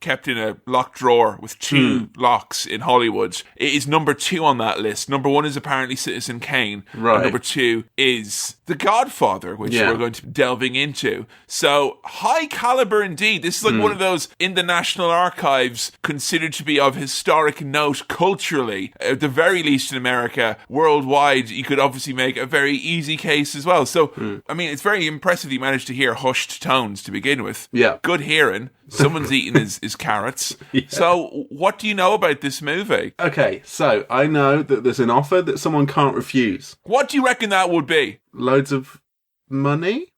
kept in a locked drawer with 2 locks in Hollywood. It is number 2 on that list. Number 1 is apparently Citizen Kane. Right. And number 2 is The Godfather, which we're going to be delving into. So high caliber indeed. This is like one of those in the National Archives considered to be of historic note culturally. At the very least in America, worldwide, you could obviously make a very easy case as well. So, I mean, it's very impressive you managed to hear hushed tones to begin with. Yeah. Good hearing. Someone's eating his carrots. Yeah. So, what do you know about this movie? Okay, so I know that there's an offer that someone can't refuse. What do you reckon that would be? Loads of money?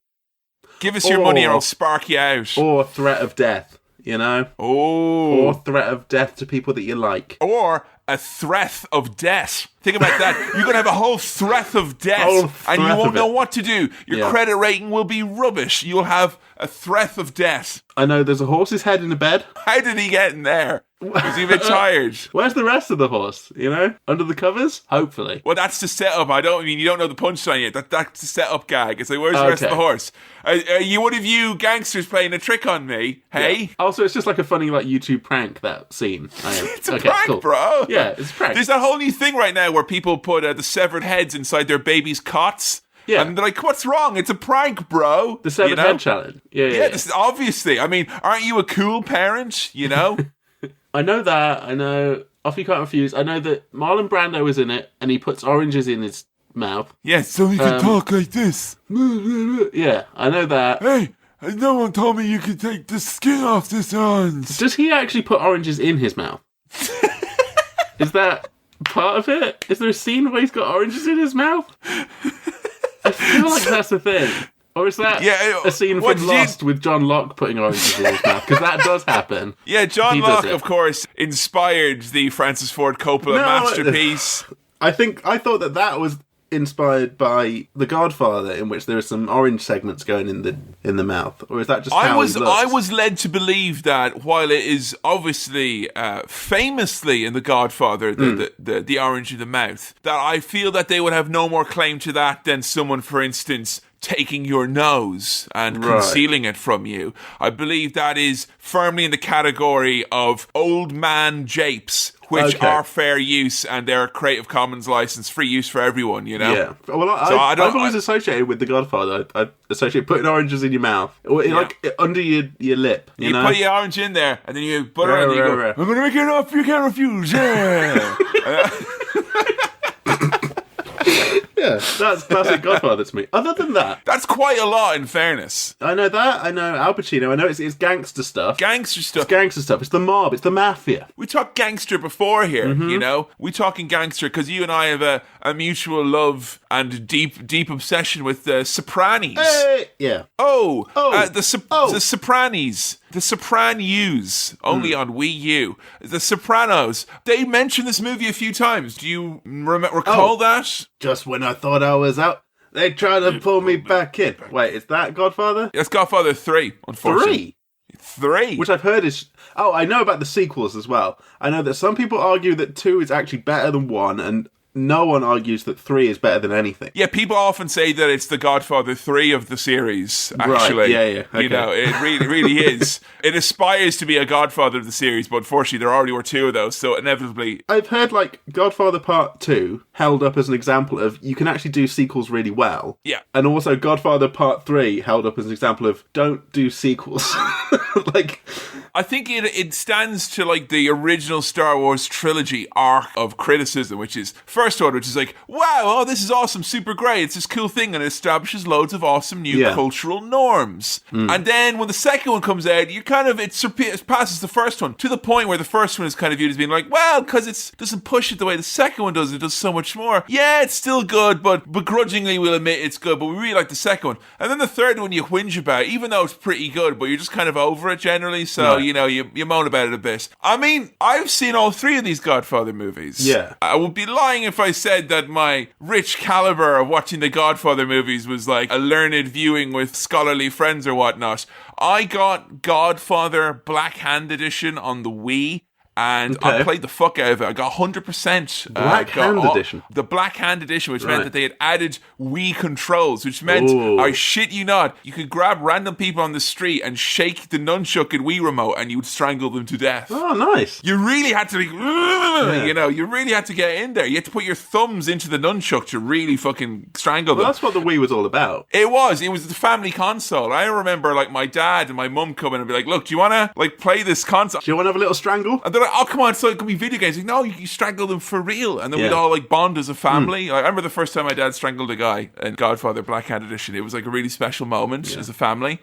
Give us your money or I'll spark you out. Or threat of death, you know? Oh. Or threat of death to people that you like. Or a threat of death. Think about that. You're going to have a whole threat of death. And you won't know what to do. Your credit rating will be rubbish. You'll have a threat of death. I know there's a horse's head in a bed. How did he get in there? Was he a bit tired? Where's the rest of the horse? You know? Under the covers? Hopefully. Well, that's the setup. You don't know the punchline yet. That's the setup gag. It's like, where's the rest of the horse? Are you one of you gangsters playing a trick on me? Hey? Yeah. Also, it's just like a funny YouTube prank, that scene. It's a prank, bro. Yeah, it's a prank. There's that whole new thing right now where people put the severed heads inside their babies' cots. Yeah. And they're like, what's wrong? It's a prank, bro. The severed head challenge. Yeah. This is obviously. I mean, aren't you a cool parent, you know? I know that. I know. Off You Can't Refuse. I know that Marlon Brando is in it, and he puts oranges in his mouth. Yeah, so he can talk like this. Yeah, I know that. Hey, no one told me you could take the skin off this orange. Does he actually put oranges in his mouth? Is that part of it? Is there a scene where he's got oranges in his mouth? I feel like that's the thing. Or is that a scene from Lost with John Locke putting oranges in his mouth? Because that does happen. Yeah, John Locke, of course, inspired the Francis Ford Coppola masterpiece. I thought that was inspired by The Godfather, in which there are some orange segments going in the mouth, or is that just how he looks? I was led to believe that while it is obviously famously in The Godfather the orange in the mouth, that I feel that they would have no more claim to that than someone, for instance, taking your nose and concealing it from you. I believe that is firmly in the category of old man japes, which are fair use and they're Creative Commons license, free use for everyone, you know? Yeah. Well, I've always associated with The Godfather. I associate putting oranges in your mouth, or like under your lip. You know? Put your orange in there and then you put it on and you go, I'm going to make it up, you can't refuse. Yeah. Yeah, that's classic Godfather to me. Other than that... That's quite a lot, in fairness. I know that. I know Al Pacino. I know it's gangster stuff. It's the mob. It's the mafia. We talked gangster before here, you know? We talking gangster because you and I have a mutual love and deep obsession with the Sopranos. Hey! Yeah. The Sopranos. The Sopranos, only on Wii U. The Sopranos. They mentioned this movie a few times. Do you recall that? Just when I thought I was out, they tried to pull me back in. Wait, is that Godfather? It's Godfather 3, unfortunately. 3? Which I've heard is... Oh, I know about the sequels as well. I know that some people argue that 2 is actually better than 1, and no one argues that 3 is better than anything. Yeah, people often say that it's the Godfather 3 of the series, actually. Right, yeah. Okay. You know, it really is. It aspires to be a Godfather of the series, but unfortunately there already were 2 of those, so inevitably... I've heard, Godfather Part 2 held up as an example of you can actually do sequels really well. Yeah. And also Godfather Part 3 held up as an example of don't do sequels. I think it stands to the original Star Wars trilogy arc of criticism, which is First Order, which is wow, this is awesome, super great, it's this cool thing, and it establishes loads of awesome new cultural norms. And then when the second one comes out, it passes the first one to the point where the first one is kind of viewed as being because it doesn't push it the way the second one does. It does so much more. Yeah, it's still good, but begrudgingly we'll admit it's good, but we really like the second one. And then the third one you whinge about, even though it's pretty good, but you're just kind of over it generally, so you moan about it a bit. I mean, I've seen all 3 of these Godfather movies. Yeah. I would be lying if I said that my rich caliber of watching the Godfather movies was like a learned viewing with scholarly friends or whatnot. I got Godfather Black Hand Edition on the Wii, and I played the fuck out of it. I got 100%. Black Hand Edition. The Black Hand Edition, which meant that they had added Wii controls, which meant, I shit you not, you could grab random people on the street and shake the nunchuck and Wii remote and you would strangle them to death. Oh, nice. You really had to, you really had to get in there. You had to put your thumbs into the nunchuck to really fucking strangle them. Well, that's what the Wii was all about. It was the family console. I remember like my dad and my mum coming and be like, look, do you want to like play this console? Do you want to have a little strangle? And they're like, oh, come on, so it could be video games. Like, no, you strangle them for real. And then we'd all like bond as a family. I remember the first time my dad strangled a guy in Godfather Black Hand Edition. It was like a really special moment as a family.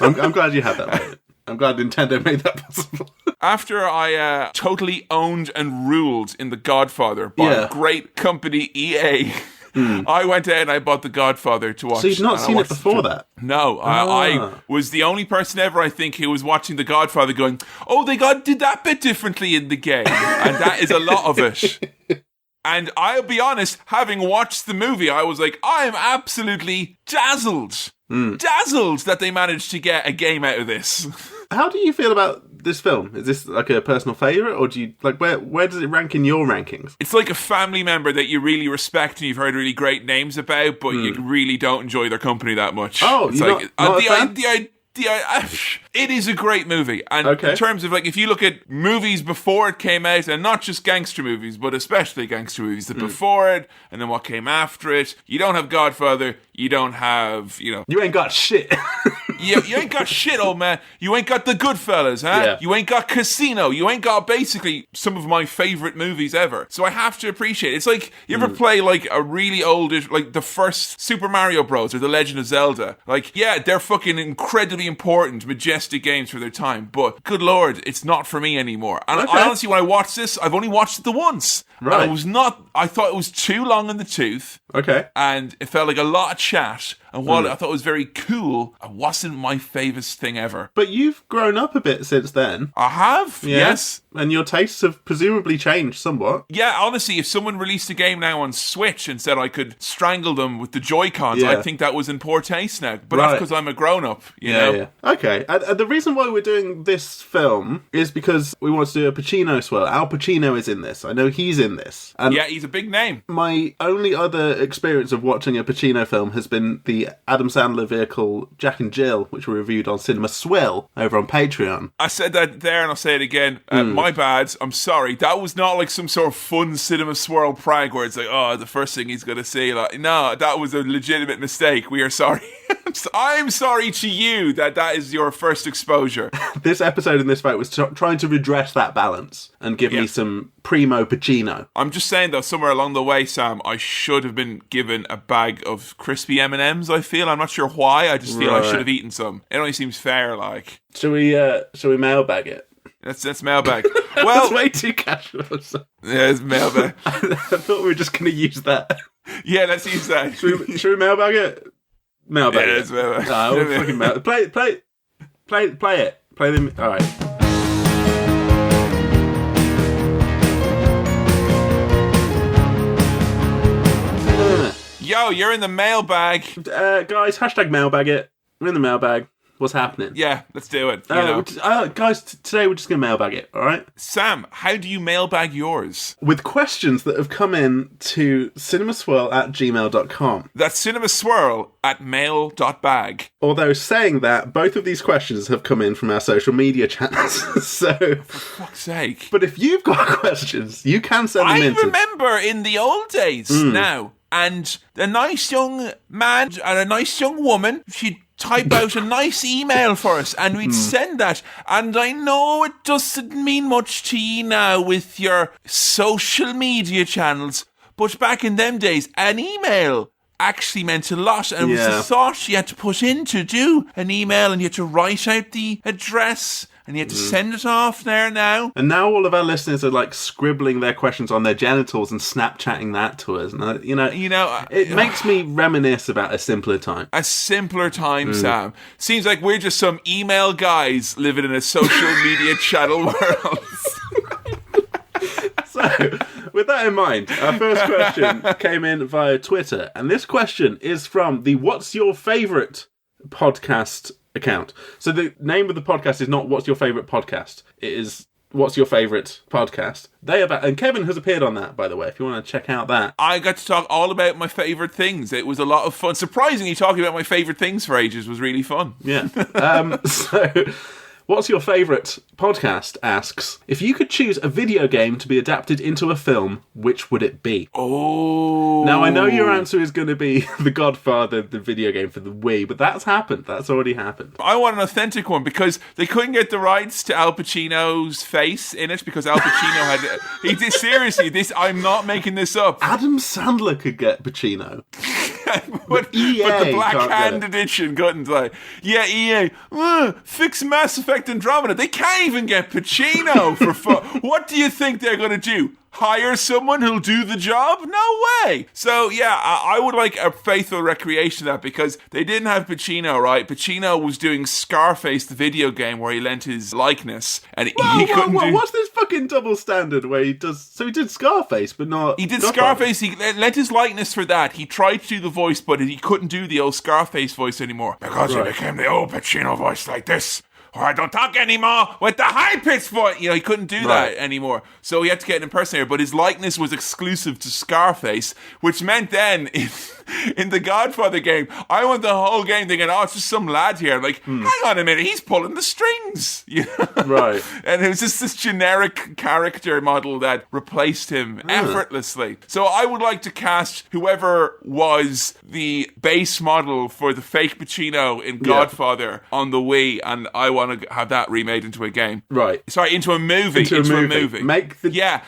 I'm glad you had that moment. I'm glad Nintendo made that possible. After I totally owned and ruled in The Godfather by a great company, EA, I went out and I bought The Godfather to watch. So you'd not seen it before that? No. I was the only person ever, I think, who was watching The Godfather going, oh, they did that bit differently in the game. And that is a lot of it. And I'll be honest, having watched the movie, I was like, I am absolutely dazzled. Dazzled that they managed to get a game out of this. How do you feel about this film? Is this like a personal favourite, or do you like where does it rank in your rankings? It's like a family member that you really respect and you've heard really great names about, but you really don't enjoy their company that much. Oh, it's like it is a great movie, and in terms of like, if you look at movies before it came out, and not just gangster movies, but especially gangster movies, that before it and then what came after it, you don't have Godfather, you don't have, you ain't got shit. You ain't got shit, old man. You ain't got the Goodfellas, huh? Yeah. You ain't got Casino. You ain't got basically some of my favourite movies ever. So I have to appreciate it. It's like, you ever play like a really oldish, like the first Super Mario Bros. Or The Legend of Zelda? Like, yeah, they're fucking incredibly important, majestic games for their time, but good lord, it's not for me anymore. And I honestly, when I watched this, I've only watched it the once. Right. And I thought it was too long in the tooth. Okay. And it felt like a lot of chat. And while I thought it was very cool, it wasn't my favourite thing ever. But you've grown up a bit since then. I have, yes. And your tastes have presumably changed somewhat. Yeah, honestly, if someone released a game now on Switch and said I could strangle them with the Joy-Cons, I think that was in poor taste now. But that's because I'm a grown-up, you know? Yeah. Okay, and the reason why we're doing this film is because we want to do a Pacino swirl. Al Pacino is in this. I know he's in this. And yeah, he's a big name. My only other experience of watching a Pacino film has been the Adam Sandler vehicle Jack and Jill, which we reviewed on Cinema Swill over on Patreon. I said that there and I'll say it again. My bad. I'm sorry. That was not like some sort of fun Cinema Swirl prank where it's like, oh, the first thing he's going to say. Like, no, that was a legitimate mistake. We are sorry. I'm sorry to you that is your first exposure. This episode in this fight was trying to redress that balance and give me some primo Pacino. I'm just saying, though, somewhere along the way, Sam, I should have been given a bag of crispy M&Ms, I feel. I'm not sure why. I just feel I should have eaten some. It only seems fair, like. Shall we mailbag it? That's mailbag. Well, that's way too casual. Yeah, it's mailbag. I thought we were just going to use that. Yeah, let's use that. Should we mailbag it? Mailbag it. It's mailbag. No, fucking mailbag. Play it. Play them. All right. Yo, you're in the mailbag. Guys, hashtag mailbag it. We're in the mailbag. What's happening? Yeah, let's do it. Guys, today we're just going to mailbag it, all right? Sam, how do you mailbag yours? With questions that have come in to cinemaswirl@gmail.com. That's cinemaswirl@mail.bag. Although saying that, both of these questions have come in from our social media channels. So, for fuck's sake. But if you've got questions, you can send them in. I remember in the old days now, and a nice young man and a nice young woman, she'd type out a nice email for us and we'd send that. And I know it doesn't mean much to you now with your social media channels, but back in them days, an email actually meant a lot, and it was the thought you had to put in to do an email, and you had to write out the address and you had to send it off there now. And now all of our listeners are like scribbling their questions on their genitals and Snapchatting that to us. And it makes me reminisce about a simpler time. A simpler time, Sam. Seems like we're just some email guys living in a social media channel world. So, with that in mind, our first question came in via Twitter. And this question is from the What's Your Favourite podcast account. So the name of the podcast is not What's Your Favourite Podcast. It is What's Your Favourite Podcast. And Kevin has appeared on that, by the way, if you want to check out that. I got to talk all about my favourite things. It was a lot of fun. Surprisingly, talking about my favourite things for ages was really fun. Yeah. So, What's Your Favourite Podcast asks, if you could choose a video game to be adapted into a film, which would it be? Oh. Now, I know your answer is going to be The Godfather, the video game for the Wii, but that's happened. That's already happened. I want an authentic one because they couldn't get the rights to Al Pacino's face in it because Al Pacino had... He did, seriously, I'm not making this up. Adam Sandler could get Pacino. but the Black Hand edition couldn't, like, yeah, EA, fix Mass Effect Andromeda. They can't even get Pacino for fun. What do you think they're going to do? Hire someone who'll do the job? No way. So, yeah, I would like a faithful recreation of that because they didn't have Pacino, right? Pacino was doing Scarface, the video game, where he lent his likeness. And he couldn't do... What's this fucking double standard where he does... So he did Scarface, but not... He did Scarface. He lent his likeness for that. He tried to do the voice, but he couldn't do the old Scarface voice anymore. Because he became the old Pacino voice like this. Or I don't talk anymore with the high-pitched voice. You know, he couldn't do that anymore. So he had to get an impersonator. But his likeness was exclusive to Scarface, which meant then, in the Godfather game, I went the whole game thinking, oh, it's just some lad here. Like, hang on a minute, he's pulling the strings. You know? Right. And it was just this generic character model that replaced him effortlessly. So I would like to cast whoever was the base model for the fake Pacino in Godfather on the Wii, and I want to have that remade into a game. Right. Sorry, into a movie. Into a movie. Make the... Yeah.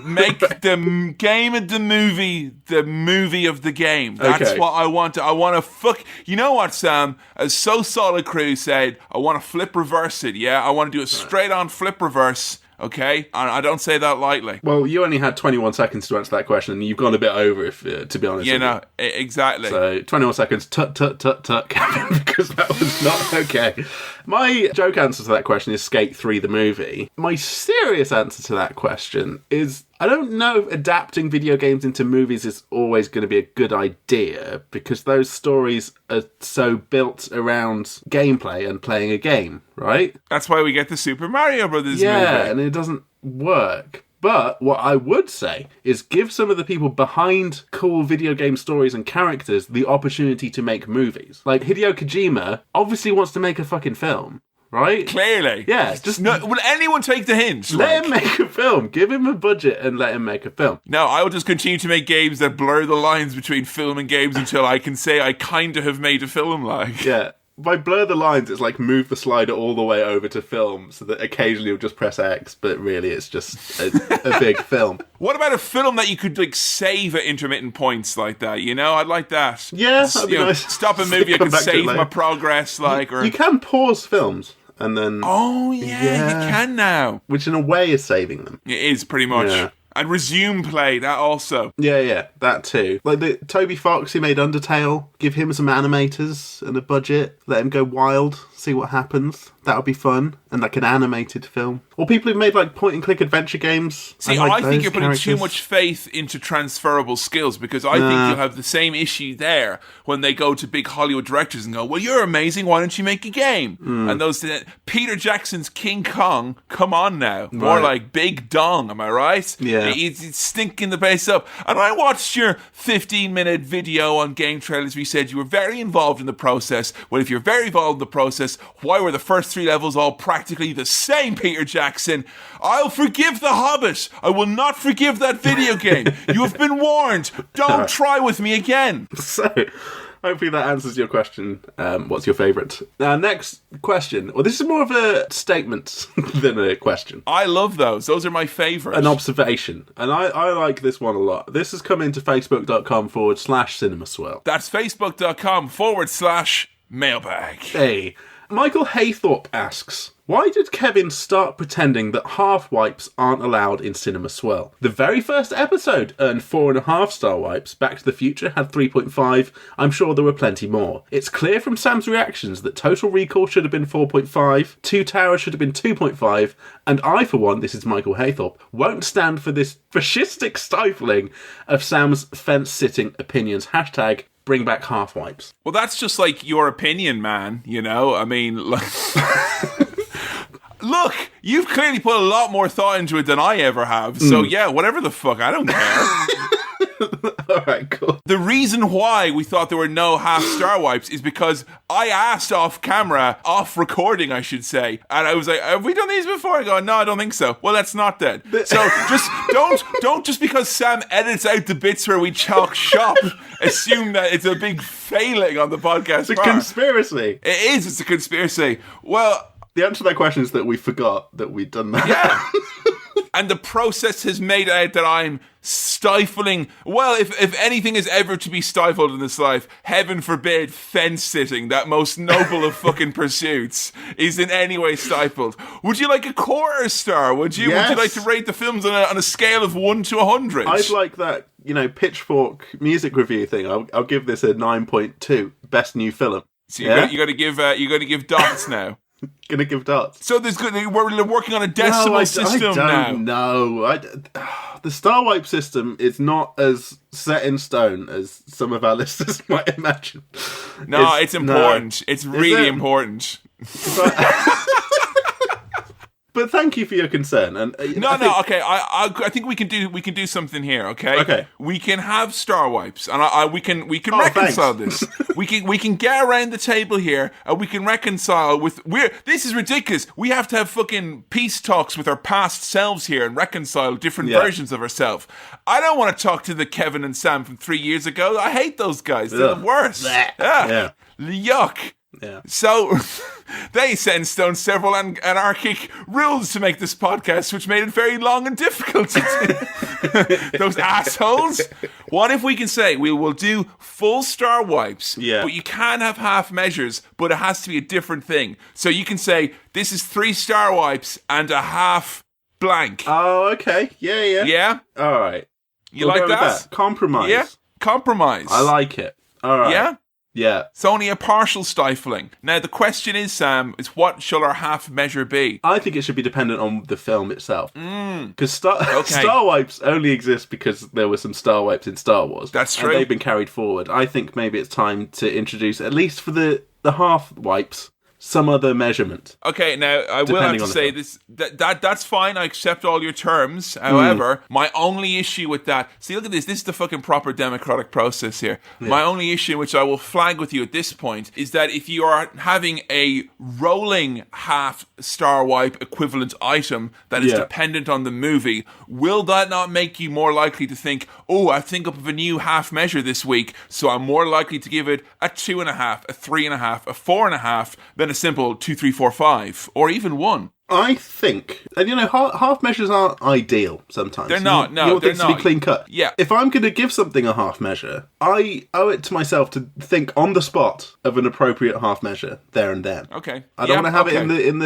Make the game of the movie of the game. That's what I want. I want to You know what, Sam? As So Solid Crew said, I want to flip reverse it, yeah? I want to do a straight on flip reverse. Okay? And I don't say that lightly. Well, you only had 21 seconds to answer that question, and you've gone a bit over, if to be honest. You know, exactly. So, 21 seconds, tut, Kevin, because that was not okay. My joke answer to that question is Skate 3, the movie. My serious answer to that question is, I don't know if adapting video games into movies is always going to be a good idea, because those stories are so built around gameplay and playing a game, right? That's why we get the Super Mario Brothers movie. Yeah, and it doesn't work. But what I would say is give some of the people behind cool video game stories and characters the opportunity to make movies. Like, Hideo Kojima obviously wants to make a fucking film. Right? Clearly. Yeah. Just will anyone take the hint? Let him make a film. Give him a budget and let him make a film. No, I will just continue to make games that blur the lines between film and games until I can say I kind of have made a film, like. Yeah. By blur the lines, it's like move the slider all the way over to film so that occasionally you'll just press X, but really it's just a big film. What about a film that you could, like, save at intermittent points like that, you know? I'd like that. Yeah, that'd be nice. Stop a movie, I can save my progress, like, or... You can pause films and then... Oh, yeah, you can now. Which in a way is saving them. It is, pretty much. Yeah. And resume play, that also. Yeah, that too. Like the Toby Fox who made Undertale, give him some animators and a budget, let him go wild, see what happens. That would be fun. And like an animated film. Or people who've made like point-and-click adventure games. See, I think you're putting too much faith into transferable skills, because I think you'll have the same issue there when they go to big Hollywood directors and go, well, you're amazing, why don't you make a game? And those Peter Jackson's King Kong, come on now. More like Big Dong, am I right? Yeah. It's stinking the place up. And I watched your 15-minute video on Game Trailers where you said you were very involved in the process. Well, if you're very involved in the process, why were the first 3 levels all practically the same, Peter Jackson? I'll forgive The Hobbit. I will not forgive that video game. You have been warned. Don't try with me again. So, hopefully that answers your question. What's your favourite? Next question. Well, this is more of a statement than a question. I love those. Those are my favourite. An observation. And I like this one a lot. This has come into facebook.com/cinemaswirl. That's facebook.com/mailbag. Hey. Michael Haythorpe asks, why did Kevin start pretending that half wipes aren't allowed in Cinema Swirl? The very first episode earned 4.5-star wipes. Back to the Future had 3.5. I'm sure there were plenty more. It's clear from Sam's reactions that Total Recall should have been 4.5, Two Towers should have been 2.5, and I, for one, this is Michael Haythorpe, won't stand for this fascistic stifling of Sam's fence-sitting opinions. Hashtag bring back half wipes. Well, that's just like your opinion, man, you know? I mean, look, look, you've clearly put a lot more thought into it than I ever have. So yeah, whatever the fuck, I don't care. All right, cool. The reason why we thought there were no half star wipes is because I asked off recording, I should say, and I was like, "Have we done these before?" I go, "No, I don't think so." Well, that's not then. So just don't just because Sam edits out the bits where we chalk shop, assume that it's a big failing on the podcast. It's a conspiracy. It is. It's a conspiracy. Well, the answer to that question is that we forgot that we'd done that. Yeah. And the process has made out that I'm stifling. Well, if anything is ever to be stifled in this life, heaven forbid fence sitting, that most noble of fucking pursuits, is in any way stifled. Would you like a quarter star? Would you? Yes. Would you like to rate the films on a scale of 1 to 100? I'd like that, Pitchfork music review thing. I'll give this a 9.2. Best new film. So you got to give dots now. Gonna give dots. So we're working on a decimal system now. I don't know. The Star Wipe system is not as set in stone as some of our listeners might imagine. No, it's important. No. It's really important. But thank you for your concern. And okay. I think we can do something here. Okay. Okay. We can have star wipes, and we can reconcile this. we can get around the table here, and we can reconcile with. This is ridiculous. We have to have fucking peace talks with our past selves here and reconcile different versions of ourselves. I don't want to talk to the Kevin and Sam from 3 years ago. I hate those guys. They're the worst. Yeah. Yuck. Yeah. So they set in stone several anarchic rules to make this podcast, which made it very long and difficult to do. Those assholes. What if we can say we will do full star wipes, but you can't have half measures, but it has to be a different thing. So you can say this is 3 star wipes and a half blank. Oh, okay. Yeah. Yeah? All right. We'll like that? Compromise. Yeah. Compromise. I like it. All right. Yeah? Yeah. It's only a partial stifling. Now, the question is, Sam, is what shall our half measure be? I think it should be dependent on the film itself. Because Star Wipes only exist because there were some Star Wipes in Star Wars. That's true. And they've been carried forward. I think maybe it's time to introduce, at least for the half wipes, some other measurement. Okay, now I will have to say this. That's fine. I accept all your terms. However, my only issue with that. See, look at this. This is the fucking proper democratic process here. Yeah. My only issue, which I will flag with you at this point, is that if you are having a rolling half star wipe equivalent item that is dependent on the movie, will that not make you more likely to think, oh, I think up of a new half measure this week, so I'm more likely to give it a 2.5, a 3.5, a 4.5 than a simple 2, 3, 4, 5, or even 1. I think, and half measures aren't ideal sometimes. They're not, no, you want they're things not. to be clean cut. Yeah. If I'm going to give something a half measure, I owe it to myself to think on the spot of an appropriate half measure there and then. Okay. I don't want to have it in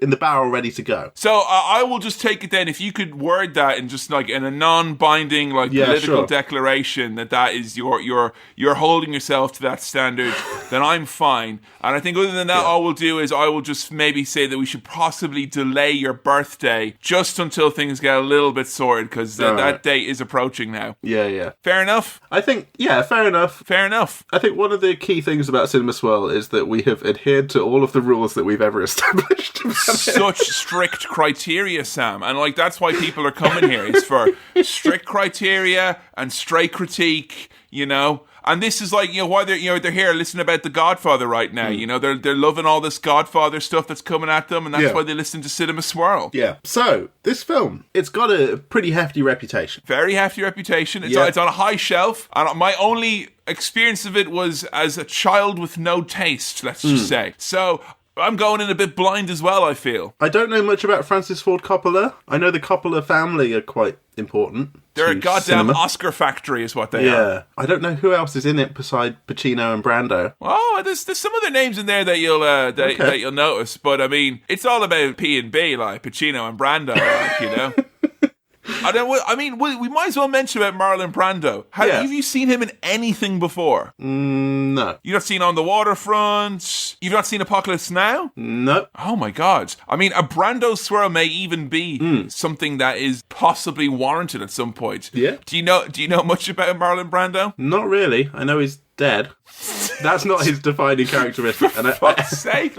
the barrel ready to go. So I will just take it then. If you could word that in just like in a non-binding political declaration that is you're holding yourself to that standard, then I'm fine. And I think other than that, all we'll do is I will just maybe say that we should possibly delay your birthday just until things get a little bit sorted, because that date is approaching now. Yeah. Fair enough? I think, fair enough. Fair enough. I think one of the key things about Cinema Swirl is that we have adhered to all of the rules that we've ever established. Such strict criteria, Sam. And that's why people are coming here. It's for strict criteria and straight critique, And this is why they're here listening about the Godfather right now. They're loving all this Godfather stuff that's coming at them, and that's why they listen to Cinema Swirl. Yeah. So this film, it's got a pretty hefty reputation. Very hefty reputation. It's on a high shelf, and my only experience of it was as a child with no taste. Let's just say so. I'm going in a bit blind as well, I feel. I don't know much about Francis Ford Coppola. I know the Coppola family are quite important. They're a goddamn cinema. Oscar factory is what they are. Yeah. I don't know who else is in it beside Pacino and Brando. Oh, there's some other names in there that you'll notice. But, I mean, it's all about P&B, like Pacino and Brando, we might as well mention about Marlon Brando. Have you seen him in anything before? No. You've not seen On the Waterfront? You've not seen Apocalypse Now? No. Oh my God. I mean, a Brando swirl may even be something that is possibly warranted at some point. Yeah. Do you know much about Marlon Brando? Not really. I know he's dead. That's not his defining characteristic. For fuck's sake,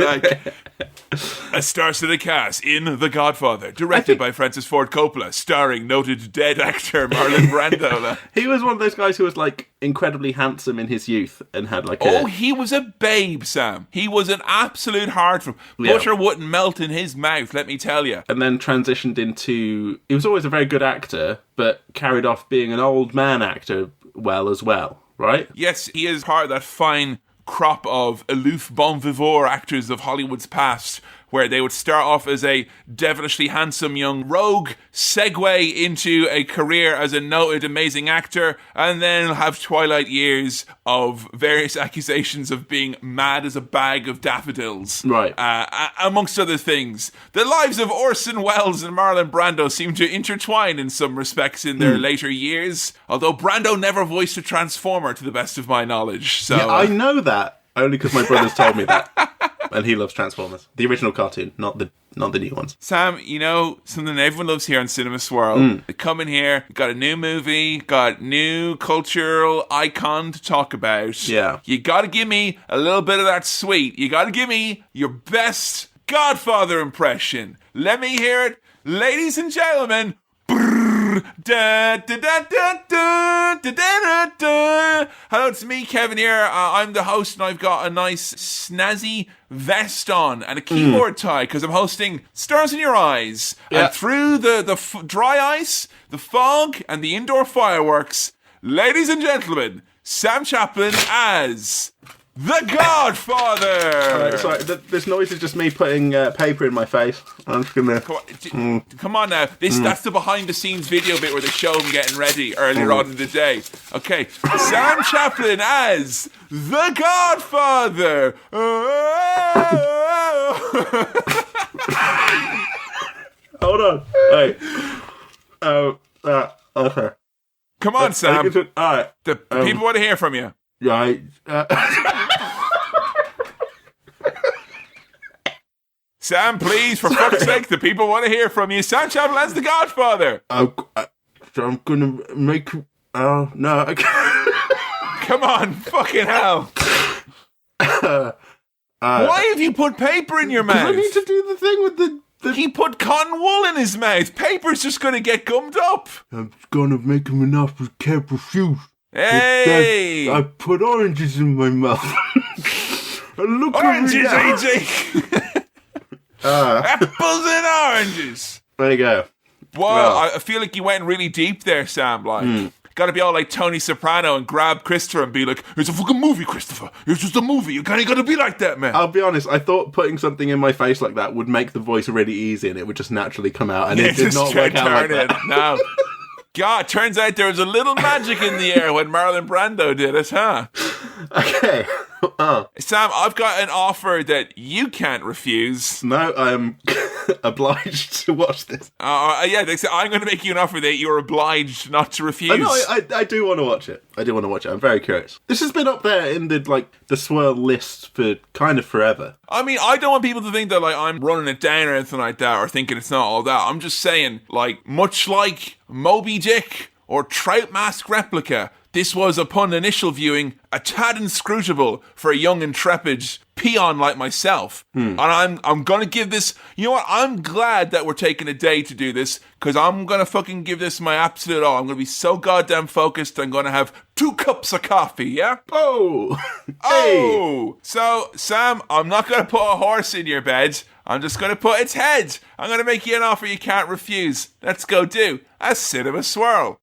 A star-studded cast in The Godfather, directed by Francis Ford Coppola, starring noted dead actor Marlon Brando. He was one of those guys who was like incredibly handsome in his youth and had like he was a babe, Sam. He was an absolute heart from butter wouldn't melt in his mouth, let me tell you. And then transitioned into... He was always a very good actor, but carried off being an old man actor as well, right? Yes, he is part of that fine crop of aloof bon vivant actors of Hollywood's past, where they would start off as a devilishly handsome young rogue, segue into a career as a noted amazing actor, and then have twilight years of various accusations of being mad as a bag of daffodils. Right. Amongst other things. The lives of Orson Welles and Marlon Brando seem to intertwine in some respects in their later years, although Brando never voiced a Transformer, to the best of my knowledge. So, yeah, I know that, only because my brother's told me that. And he loves Transformers. The original cartoon, not the new ones. Sam, you know, something everyone loves here on Cinema Swirl. They come in here, got a new movie, got new cultural icon to talk about. Yeah. You gotta give me a little bit of that sweet. You gotta give me your best Godfather impression. Let me hear it. Ladies and gentlemen, da, da, da, da, da, da, da, da. Hello, it's me, Kevin here. I'm the host, and I've got a nice snazzy vest on and a keyboard tie because I'm hosting Stars in Your Eyes. Yeah. And through the dry ice, the fog, and the indoor fireworks, ladies and gentlemen, Sam Chaplin as The Godfather. Sorry, this noise is just me putting paper in my face. I'm just gonna... Come on now. That's the behind the scenes video bit where they show him getting ready earlier on in the day. Okay. Sam Chaplin as The Godfather. Hold on. Wait. Okay. Come on, Sam. Alright. The people want to hear from you. Right. Sam, please, for fuck's sake, the people want to hear from you. Sam Chaplin as The Godfather. So I'm gonna make... Oh, no. Okay. Come on, fucking hell. Why have you put paper in your mouth? I need to do the thing with the... He put cotton wool in his mouth. Paper's just going to get gummed up. I'm gonna make him enough but can't refuse. Hey! I put oranges in my mouth. Look Oranges, at me AJ! Apples and oranges! There you go. Well, I feel like you went really deep there, Sam. Like, gotta be all like Tony Soprano and grab Christopher and be like, it's a fucking movie, Christopher. It's just a movie. You kind of gotta be like that, man. I'll be honest, I thought putting something in my face like that would make the voice really easy and it would just naturally come out. And it did not work out like that. No. God, turns out there was a little magic in the air when Marlon Brando did it, huh? Okay. Sam, I've got an offer that you can't refuse. No, I'm obliged to watch this. Yeah, they say I'm going to make you an offer that you're obliged not to refuse. No, I do want to watch it. I'm very curious. This has been up there in the swirl list for kind of forever. I mean, I don't want people to think that like I'm running it down or anything like that, or thinking it's not all that. I'm just saying, like, much like Moby Dick or Trout Mask Replica, this was, upon initial viewing, a tad inscrutable for a young, intrepid peon like myself. And I'm going to give this... You know what? I'm glad that we're taking a day to do this, because I'm going to fucking give this my absolute all. I'm going to be so goddamn focused, I'm going to have 2 cups of coffee, yeah? Oh! Oh! So, Sam, I'm not going to put a horse in your bed. I'm just going to put its head. I'm going to make you an offer you can't refuse. Let's go do a Cinema Swirl.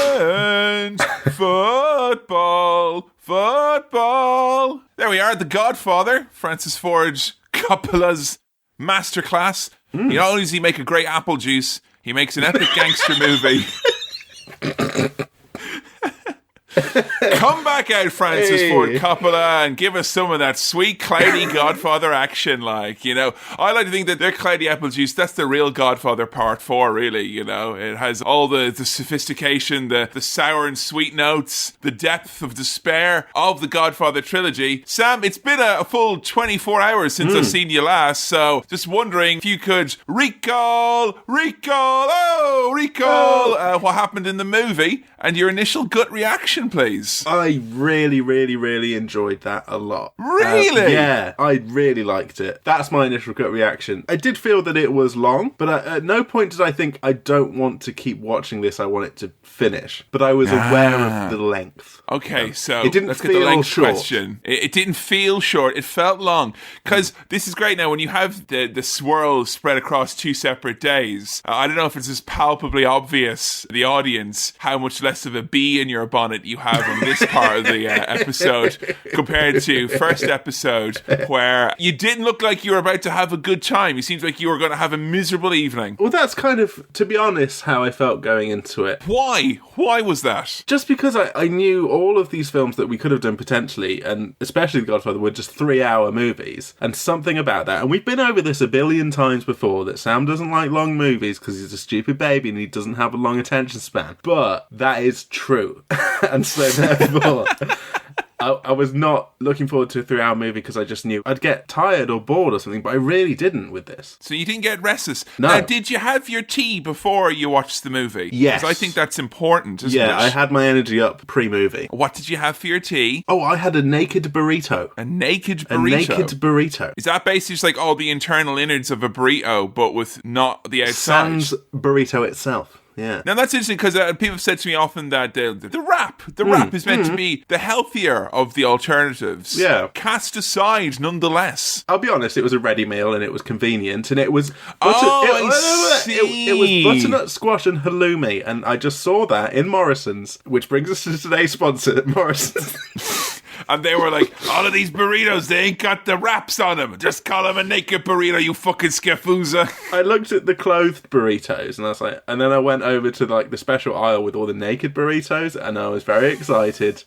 England, football. There we are, The Godfather, Francis Ford Coppola's masterclass. Not only does he make a great apple juice, he makes an epic gangster movie. Come back out, Francis Hey. Ford Coppola, and give us some of that sweet, cloudy Godfather action. Like, you know, I like to think that their cloudy apple juice, that's the real Godfather Part 4, really, you know. It has all the sophistication, the sour and sweet notes, the depth of despair of the Godfather trilogy. Sam, it's been a full 24 hours since I've seen you last, so just wondering if you could recall what happened in the movie and your initial gut reaction, please. I really, really, really enjoyed that a lot. Really? Yeah, I really liked it. That's my initial gut reaction. I did feel that it was long, but at no point did I think, I don't want to keep watching this, I want it to finish. But I was aware of the length. Okay, so it didn't let's feel get the length short. question. It didn't feel short. It felt long. Because this is great now, when you have the swirl spread across 2 separate days, I don't know if it's as palpably obvious, the audience, how much less of a bee in your bonnet you have on this part of the episode compared to first episode, where you didn't look like you were about to have a good time. You seemed like you were going to have a miserable evening. Well, that's kind of, to be honest, how I felt going into it. Why? Why was that? Just because I knew all of these films that we could have done potentially, and especially The Godfather, were just 3-hour movies. And something about that, and we've been over this a billion times before, that Sam doesn't like long movies because he's a stupid baby and he doesn't have a long attention span. But that is true. And so therefore... I was not looking forward to a 3-hour movie because I just knew I'd get tired or bored or something, but I really didn't with this. So you didn't get restless. No. Now, did you have your tea before you watched the movie? Yes. 'Cause I think that's important, isn't it? Yeah, I had my energy up pre-movie. What did you have for your tea? Oh, I had a naked burrito. A naked A burrito. naked burrito. Is that basically just like all the internal innards of a burrito, but with not the outside? Sans burrito itself. Yeah. Now that's interesting because people have said to me often that the wrap is meant to be the healthier of the alternatives. Yeah. Cast aside nonetheless. I'll be honest, it was a ready meal and it was convenient and it was I it was see. butternut squash and halloumi, and I just saw that in Morrison's, which brings us to today's sponsor, Morrison's. And they were like, all of these burritos, they ain't got the wraps on them. Just call them a naked burrito, you fucking scafuza. I looked at the clothed burritos and I was like, and then I went over to like the special aisle with all the naked burritos and I was very excited.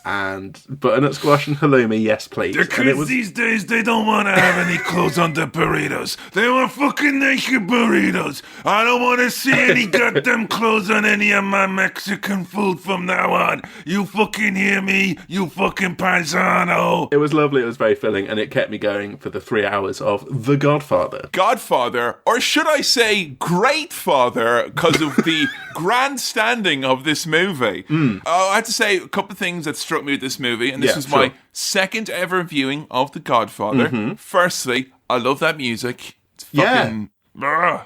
And butternut squash and halloumi, yes please. The And kids it was these days, they don't want to have any clothes on the burritos. They want fucking naked burritos. I don't want to see any goddamn clothes on any of my Mexican food from now on. You fucking hear me? You fucking paisano. It was lovely, it was very filling, and it kept me going for the 3 hours of The Godfather. Godfather, or should I say Great Father, because of the grandstanding of this movie. I have to say a couple of things that struck me with this movie, and this Yeah, was sure. my second ever viewing of The Godfather. Firstly, I love that music. It's Yeah. fucking... Ugh.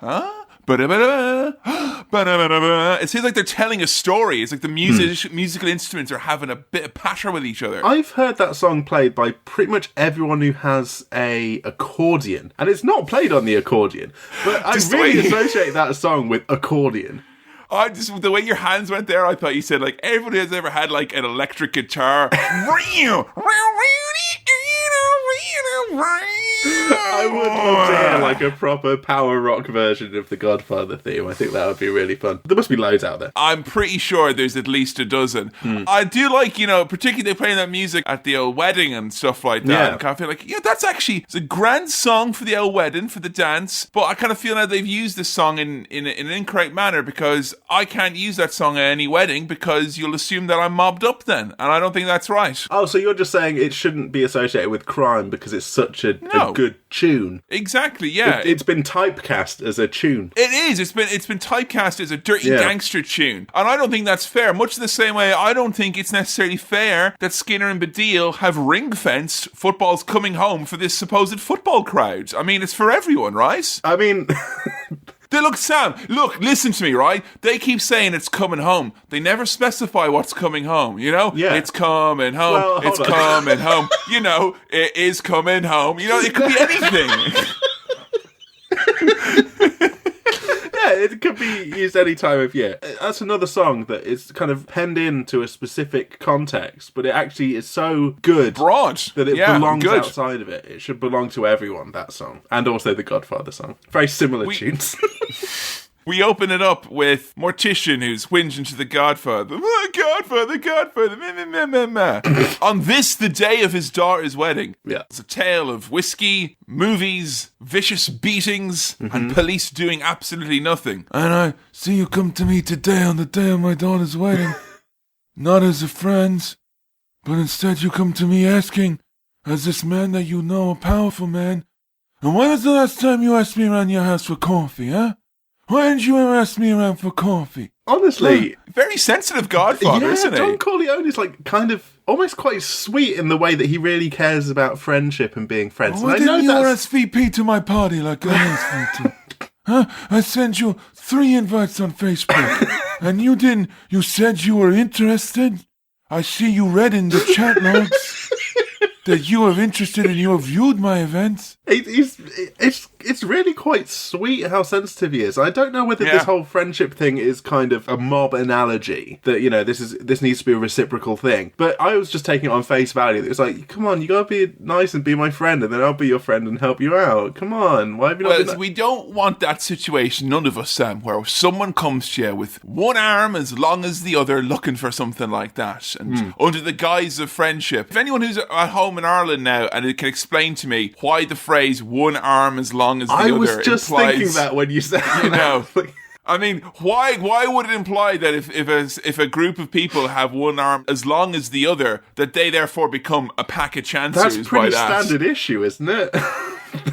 Huh? It seems like they're telling a story. It's like the musical instruments are having a bit of patter with each other. I've heard that song played by pretty much everyone who has a accordion, and it's not played on the accordion, but I Just the really way- associate that song with accordion. I just, the way your hands went there, I thought you said like everybody has ever had like an electric guitar. I would love to hear like a proper power rock version of the Godfather theme. I think that would be really fun. There must be loads out there. I'm pretty sure there's at least a dozen. I do like, you know, particularly playing that music at the old wedding and stuff like that. Yeah. I kind of feel like, yeah, that's actually, it's a grand song for the old wedding, for the dance. But I kind of feel now they've used this song in an incorrect manner, because I can't use that song at any wedding because you'll assume that I'm mobbed up then. And I don't think that's right. Oh, so you're just saying it shouldn't be associated with crime because it's such a good tune. Exactly, yeah. It's been typecast as a tune. It is. It's been typecast as a dirty Yeah. gangster tune. And I don't think that's fair. Much the same way I don't think it's necessarily fair that Skinner and Baddiel have ring-fenced football's coming home for this supposed football crowd. I mean, it's for everyone, right? I mean... Look, Sam, listen to me, right? They keep saying it's coming home. They never specify what's coming home, you know? Yeah. It's coming home. Well, It's hold on. coming home. You know, it is coming home. You know, it could be anything. Yeah, it could be be used any time of year. That's another song that is kind of penned into a specific context, but it actually is so good, broad, that it belongs outside of it. It should belong to everyone, that song. And also the Godfather song. Very similar tunes. We open it up with Mortician, who's whinging to the Godfather. Oh, Godfather, meh, meh, meh. On this, the day of his daughter's wedding. Yeah. It's a tale of whiskey, movies, vicious beatings, and police doing absolutely nothing. And I see you come to me today on the day of my daughter's wedding. Not as a friend, but instead you come to me asking, as this man that you know, a powerful man, and when was the last time you asked me around your house for coffee, huh? Why didn't you ever ask me around for coffee? Honestly. Very sensitive Godfather, isn't he? Don Corleone is like kind of almost quite sweet in the way that he really cares about friendship and being friends. Why didn't you RSVP to my party like I RSVP? Huh? I sent you 3 invites on Facebook, and you didn't. You said you were interested. I see you read in the chat logs that you are interested and you have viewed my events. It's really quite sweet how sensitive he is. I don't know whether this whole friendship thing is kind of a mob analogy, that, you know, this needs to be a reciprocal thing. But I was just taking it on face value. It's like, come on, you gotta be nice and be my friend, and then I'll be your friend and help you out. Come on, why have you not been we don't want that situation, none of us, Sam, where someone comes to you with one arm as long as the other looking for something like that, and under the guise of friendship. If anyone who's at home in Ireland now and it can explain to me why the phrase one arm as long as the other was just implies, thinking that when you said you know. I mean, why would it imply that if a group of people have one arm as long as the other, that they therefore become a pack of chancers? That's pretty by that? standard issue, isn't it?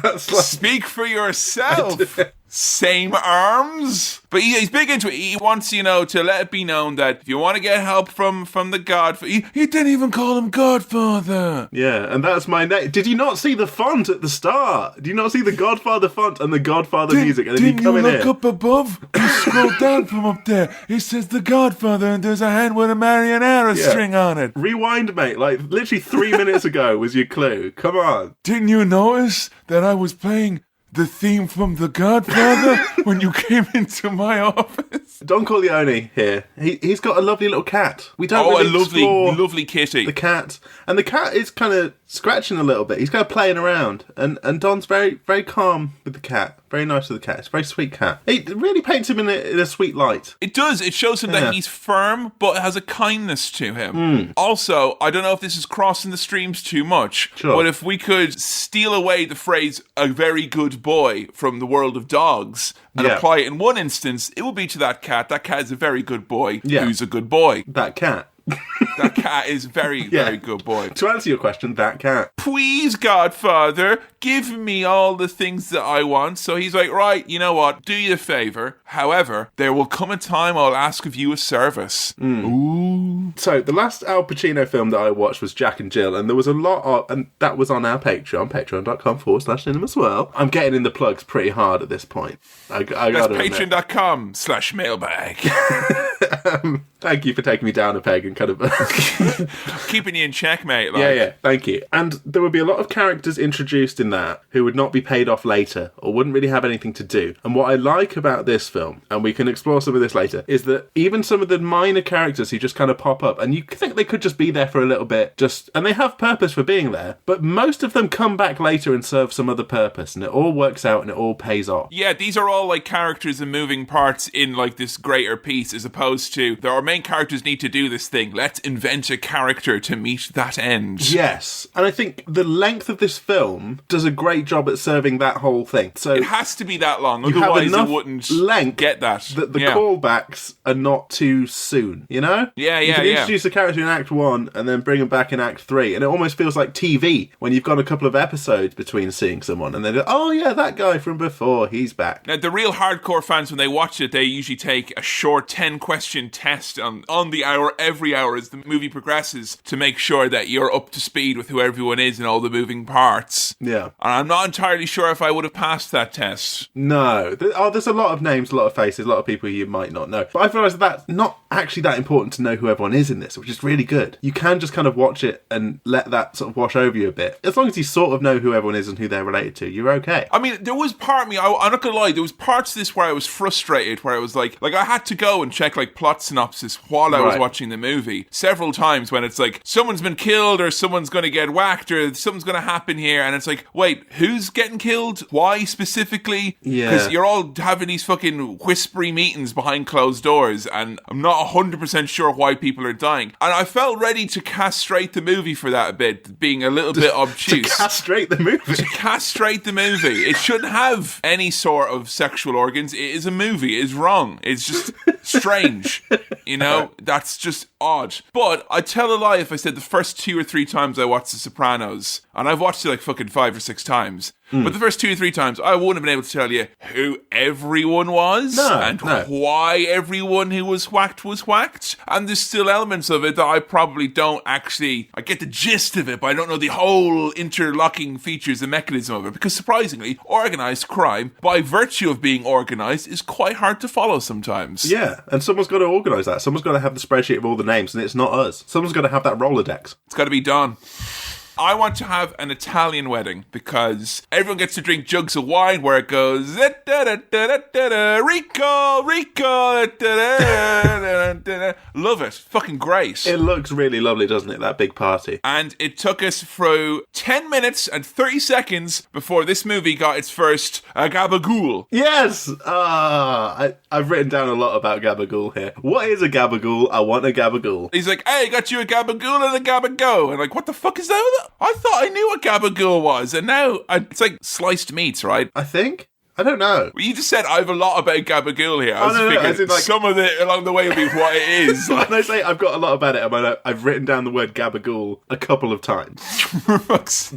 That's like... Speak for yourself. Same arms. But he's big into it. He wants, to let it be known that if you want to get help from the Godfather... He didn't even call him Godfather. Yeah, and that's my name. Did you not see the font at the start? Did you not see the Godfather font and the Godfather music? And then didn't you come you in look up above? You scroll down from up there. It says the Godfather and there's a hand with a Marianera string on it. Rewind, mate. Like, literally 3 minutes ago was your clue. Come on. Didn't you notice that I was playing the theme from The Godfather when you came into my office? Don Corleone here. He's got a lovely little cat. We don't really explore lovely kitty. The cat. And the cat is kind of scratching a little bit. He's kind of playing around. And Don's very, very calm with the cat. Very nice with the cat. It's a very sweet cat. It really paints him in a sweet light. It does. It shows him that he's firm, but has a kindness to him. Also, I don't know if this is crossing the streams too much, but if we could steal away the phrase, a very good boy, from the world of dogs and apply it in one instance, it would be to that cat. That cat is a very good boy who's a good boy. That cat. That cat is very, very good boy. To answer your question, that cat. Please, Godfather, give me all the things that I want. So he's like, right, you know what? Do you a favour. However, there will come a time I'll ask of you a service. Ooh. So the last Al Pacino film that I watched was Jack and Jill, and there was a lot of, and that was on our Patreon, patreon.com/cinemaswirl. I'm getting in the plugs pretty hard at this point. That's patreon.com/mailbag. Thank you for taking me down a peg and kind of keeping you in check, mate. Yeah, thank you. And there would be a lot of characters introduced in that who would not be paid off later or wouldn't really have anything to do. And what I like about this film, and we can explore some of this later, is that even some of the minor characters who just kind of pop up, and you think they could just be there for a little bit, and they have purpose for being there, but most of them come back later and serve some other purpose, and it all works out and it all pays off. Yeah, these are all like characters and moving parts in like this greater piece, as opposed to our main characters need to do this thing. Let's invent a character to meet that end. Yes, and I think the length of this film does a great job at serving that whole thing. So it has to be that long, otherwise it wouldn't get that. The callbacks are not too soon, you know? Yeah. You can introduce a character in Act 1 and then bring them back in Act 3, and it almost feels like TV when you've got a couple of episodes between seeing someone, and then, oh yeah, that guy from before, he's back. Now, the real hardcore fans, when they watch it, they usually take a short 10-question question test on the hour, every hour as the movie progresses to make sure that you're up to speed with who everyone is and all the moving parts. Yeah. And I'm not entirely sure if I would have passed that test. No. There's a lot of names, a lot of faces, a lot of people you might not know. But I've realised that's not actually that important to know who everyone is in this, which is really good. You can just kind of watch it and let that sort of wash over you a bit. As long as you sort of know who everyone is and who they're related to, you're okay. I mean, there was part of me, I'm not gonna lie, there was parts of this where I was frustrated, where I was like I had to go and check like plot synopsis while I was watching the movie several times when it's like someone's been killed or someone's gonna get whacked or something's gonna happen here, and it's like, wait, who's getting killed? Why specifically? Yeah. Because you're all having these fucking whispery meetings behind closed doors, and I'm not 100% sure why people are dying. And I felt ready to castrate the movie for that a bit, being a little bit obtuse. To castrate the movie? To castrate the movie. It shouldn't have any sort of sexual organs. It is a movie. It's wrong. It's just strange. You know? That's just odd. But I'd tell a lie if I said the first 2 or 3 times I watched The Sopranos, and I've watched it like fucking 5 or 6 times, but the first 2 or 3 times, I wouldn't have been able to tell you who everyone was and why everyone who was whacked was whacked. And there's still elements of it that I probably don't actually... I get the gist of it, but I don't know the whole interlocking features and mechanism of it. Because surprisingly, organised crime, by virtue of being organised, is quite hard to follow sometimes. Yeah, and someone's got to organise that. Someone's got to have the spreadsheet of all the names, and it's not us. Someone's got to have that Rolodex. It's got to be done. I want to have an Italian wedding because everyone gets to drink jugs of wine where it goes Rico, Rico. Love it. Fucking great. It looks really lovely, doesn't it? That big party. And it took us through 10 minutes and 30 seconds before this movie got its first gabagool. Yes! I've written down a lot about gabagool here. What is a gabagool? I want a gabagool. He's like, hey, got you a gabagool and a gabago. And like, what the fuck is that? I thought I knew what gabagool was, and now it's like sliced meats, right? I think. I don't know. Well, you just said I have a lot about gabagool here. I was thinking like, some of it along the way will be what it is. When I say I've got a lot about it, I've written down the word gabagool a couple of times.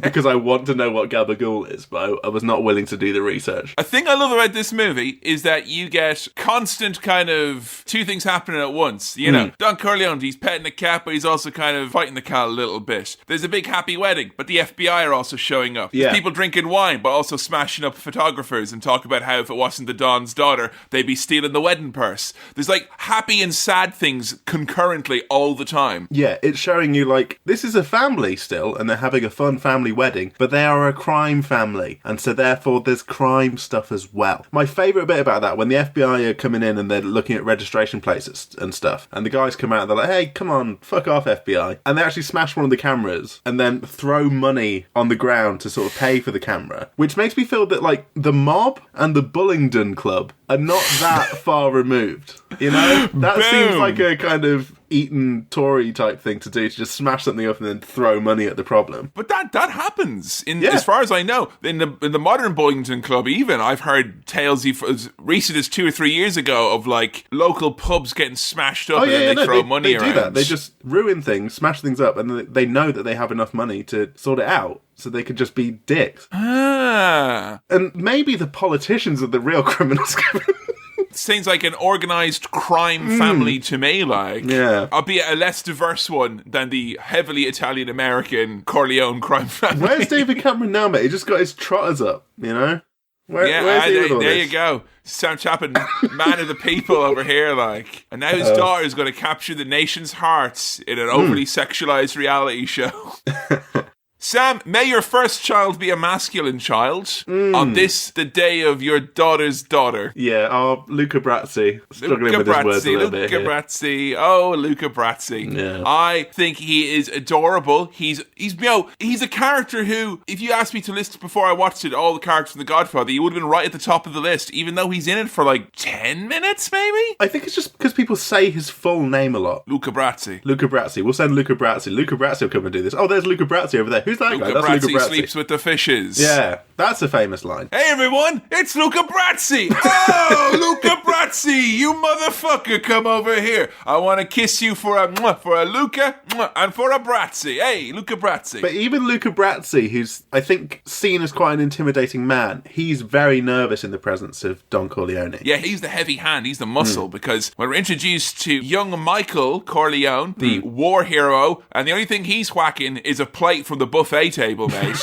Because I want to know what gabagool is, but I was not willing to do the research. A thing I love about this movie is that you get constant kind of 2 things happening at once. You know, Don Corleone, he's petting the cat, but he's also kind of fighting the cat a little bit. There's a big happy wedding, but the FBI are also showing up. There's people drinking wine, but also smashing up photographers and talk about how if it wasn't the Don's daughter, they'd be stealing the wedding purse. There's like happy and sad things concurrently all the time. Yeah, it's showing you like, this is a family still, and they're having a fun family wedding, but they are a crime family, and so therefore there's crime stuff as well. My favourite bit about that, when the FBI are coming in and they're looking at registration plates and stuff, and the guys come out and they're like, hey, come on, fuck off FBI. And they actually smash one of the cameras and then throw money on the ground to sort of pay for the camera, which makes me feel that like the mob and the Bullingdon Club are not that far removed. You know? That seems like a kind of Eton Tory type thing to do, to just smash something up and then throw money at the problem. But that happens, as far as I know. In the modern Bullingdon Club, even, I've heard tales as recent as 2 or 3 years ago of like local pubs getting smashed up and then they throw money around. They do that. They just ruin things, smash things up, and they know that they have enough money to sort it out. So they could just be dicks. Ah. And maybe the politicians are the real criminals. Seems like an organised crime family to me, like. Yeah. Albeit a less diverse one than the heavily Italian-American Corleone crime family. Where's David Cameron now, mate? He just got his trotters up, you know? Where's he with all there this? You go. Sam Chapman, man of the people over here, like. And now his daughter is going to capture the nation's hearts in an overly sexualised reality show. Sam, may your first child be a masculine child on this, the day of your daughter's daughter. Yeah, Luca Brazzi. Struggling with his words a little bit here. Luca Brazzi. Oh, Luca Brazzi. Yeah. I think he is adorable. He's a character who, if you asked me to list before I watched it, all the characters in The Godfather, he would have been right at the top of the list, even though he's in it for like 10 minutes, maybe? I think it's just because people say his full name a lot. Luca Brazzi. Luca Brazzi. We'll send Luca Brazzi. Luca Brazzi will come and do this. Oh, there's Luca Brazzi over there. Who's that guy? Luca That's Luca Brasi Brasi. sleeps with the fishes. Yeah, that's a famous line. Hey everyone, it's Luca Brasi! Oh, Luca Brasi, you motherfucker, come over here. I want to kiss you for a Luca, and for a Brasi. Hey, Luca Brasi. But even Luca Brasi, who's, I think, seen as quite an intimidating man, he's very nervous in the presence of Don Corleone. Yeah, he's the heavy hand, he's the muscle, because when we're introduced to young Michael Corleone, the war hero, and the only thing he's whacking is a plate from the buffet table, mate.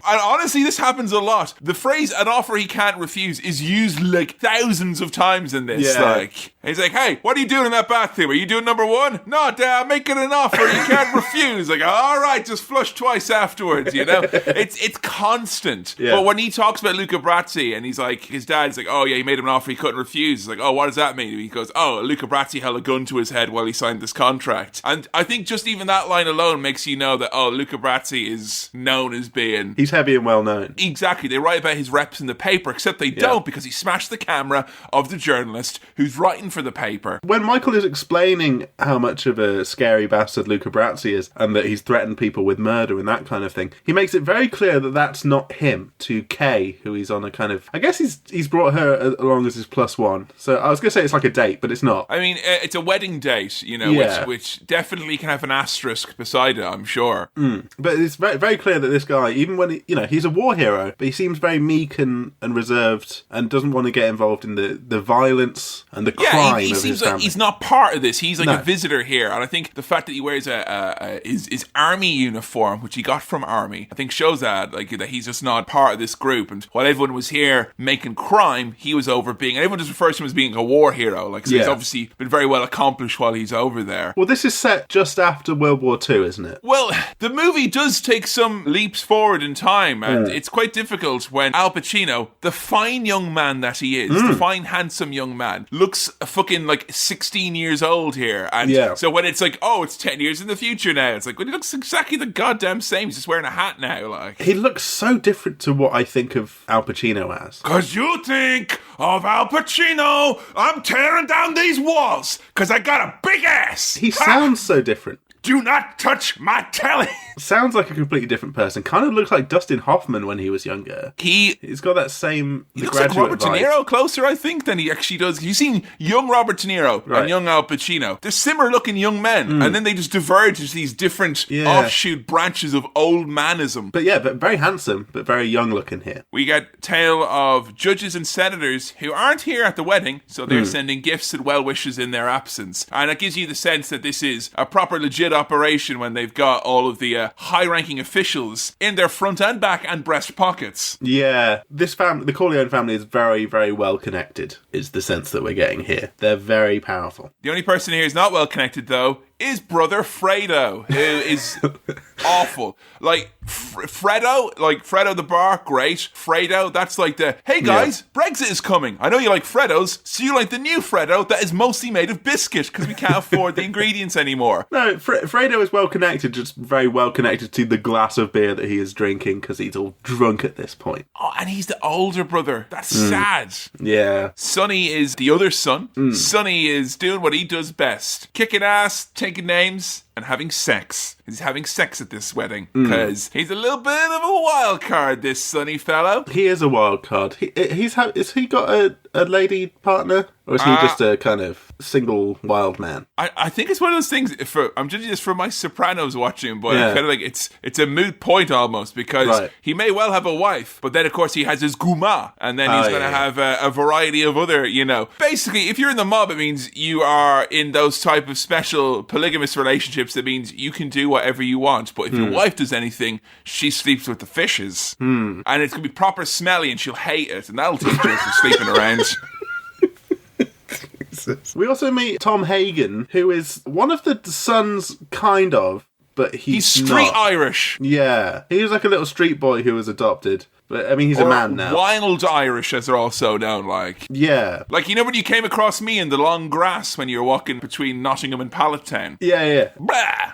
And honestly, this happens a lot. The phrase "an offer he can't refuse" is used like thousands of times in this. Yeah. Like, he's like, "Hey, what are you doing in that bathroom? Are you doing number one? No, Dad, make it an offer you can't refuse." Like, all right, just flush twice afterwards. You know, it's constant. Yeah. But when he talks about Luca Brasi and he's like, his dad's like, "Oh yeah, he made him an offer he couldn't refuse." He's like, "Oh, what does that mean?" He goes, "Oh, Luca Brasi held a gun to his head while he signed this contract." And I think just even that line alone makes you know that Luca Brasi is known as being. He's heavy and well known. Exactly. They write about his reps in the paper, except they don't, because he smashed the camera of the journalist who's writing for the paper. When Michael is explaining how much of a scary bastard Luca Brasi is and that he's threatened people with murder and that kind of thing, he makes it very clear that that's not him to Kay, who he's on a kind of... I guess he's brought her along as his plus one. So I was going to say it's like a date, but it's not. I mean, it's a wedding date, you know, which definitely can have an asterisk beside it, I'm sure. But it's very, very clear that this guy, even when he's a war hero, but he seems very meek and reserved and doesn't want to get involved in the violence and the crime he of seems his like family. he's not part of this. He's like a visitor here, and I think the fact that he wears his army uniform, which he got from army, I think shows that he's just not part of this group. And while everyone was here making crime, he was over being, and everyone just refers to him as being a war hero. He's obviously been very well accomplished while he's over there. Well, this is set just after World War II, isn't it? Well, the movie does take some leaps forward in time, and it's quite difficult when Al Pacino, the fine young man that he is, the fine, handsome young man, looks fucking 16 years old here. And so when it's like, oh, it's 10 years in the future now, it's like, well, he looks exactly the goddamn same. He's just wearing a hat now. He looks so different to what I think of Al Pacino as. Cause you think of Al Pacino, I'm tearing down these walls, cause I got a big ass. He sounds so different. Do not touch my telly. Sounds like a completely different person. Kind of looks like Dustin Hoffman when he was younger. He's got that same... He looks like Robert De Niro closer, I think, than he actually does. You've seen young Robert De Niro and young Al Pacino. They're similar-looking young men, and then they just diverge into these different offshoot branches of old manism. But very handsome, but very young-looking here. We get tale of judges and senators who aren't here at the wedding, so they're sending gifts and well wishes in their absence. And it gives you the sense that this is a proper, legit operation when they've got all of the high-ranking officials in their front and back and breast pockets. Yeah, this family, the Corleone family, is very, very well connected, is the sense that we're getting here. They're very powerful. The only person here who's not well connected, though, is brother Fredo, who is awful. Fredo, Fredo the bar, great. Fredo, that's like the, hey guys, Brexit is coming. I know you like Fredos, so you like the new Fredo that is mostly made of biscuit, because we can't afford the ingredients anymore. No, Fredo is well connected, just very well connected to the glass of beer that he is drinking, because he's all drunk at this point. Oh, and he's the older brother. That's sad. Yeah. Sonny is the other son. Sonny is doing what he does best. Kicking ass, taking names, and having sex. He's having sex at this wedding because he's a little bit of a wild card, this Sonny fellow. He is a wild card. Has he got a lady partner? Or is he just a kind of single wild man? I think it's one of those things, I'm judging this from my Sopranos watching, but I kind of it's a moot point almost, because he may well have a wife, but then of course he has his guma, and then he's going to have a variety of other, Basically, if you're in the mob, it means you are in those type of special polygamous relationships. That means you can do whatever you want, but if your wife does anything, she sleeps with the fishes. And it's going to be proper smelly and she'll hate it, and that'll teach her from sleeping around. We also meet Tom Hagen, who is one of the sons, kind of, but he's street not. Irish. Yeah. He was like a little street boy who was adopted. But, I mean, he's a man now. Wild Irish, as they're also known, like. Yeah. Like, when you came across me in the long grass when you were walking between Nottingham and Pallettown. Yeah. Blah!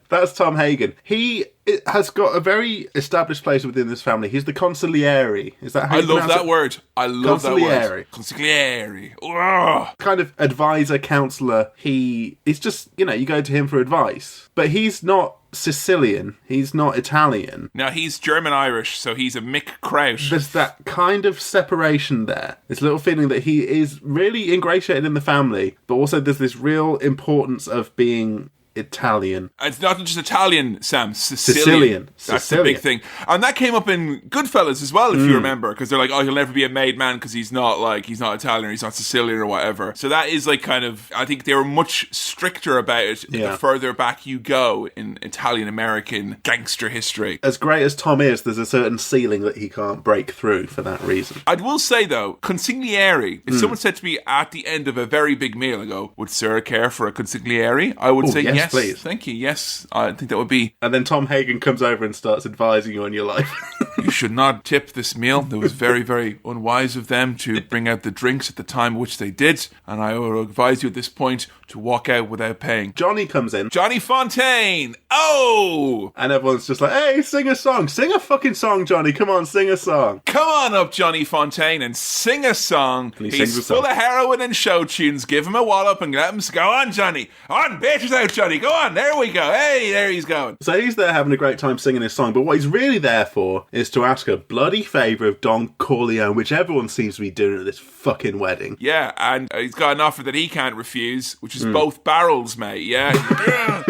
That's Tom Hagen. He has got a very established place within this family. He's the consigliere. Is that how you pronounce it? I love that word. Consigliere. Ugh. Kind of advisor, counsellor. He's just, you go to him for advice. But he's not Sicilian. He's not Italian. Now, he's German-Irish, so he's a Mick Kraut. There's that kind of separation there. This little feeling that he is really ingratiated in the family, but also there's this real importance of being Italian. It's not just Italian, Sam. Sicilian. That's the big thing. And that came up in Goodfellas as well, if you remember, because they're like, oh, he'll never be a made man because he's not Italian or he's not Sicilian or whatever. So that is like kind of, I think they were much stricter about it the further back you go in Italian-American gangster history. As great as Tom is, there's a certain ceiling that he can't break through for that reason. I will say, though, consigliere, if someone said to me at the end of a very big meal, I go, would Sarah care for a consigliere? I would say yes. Please. Thank you. Yes, I think that would be. And then Tom Hagen comes over and starts advising you on your life. You should not tip this meal. It was very, very unwise of them to bring out the drinks at the time which they did. And I will advise you at this point to walk out without paying. Johnny comes in. Johnny Fontaine! Oh! And everyone's just like, hey, sing a song. Sing a fucking song, Johnny. Come on, sing a song. Come on up, Johnny Fontaine, and sing a song. He's full of heroin and show tunes. Give him a wallop and let him go on, Johnny. On, bitches out, Johnny. Go on. There we go. Hey, there he's going. So he's there having a great time singing his song, but what he's really there for is to ask a bloody favour of Don Corleone, which everyone seems to be doing at this fucking wedding. Yeah, and he's got an offer that he can't refuse, which is both barrels, mate. Yeah.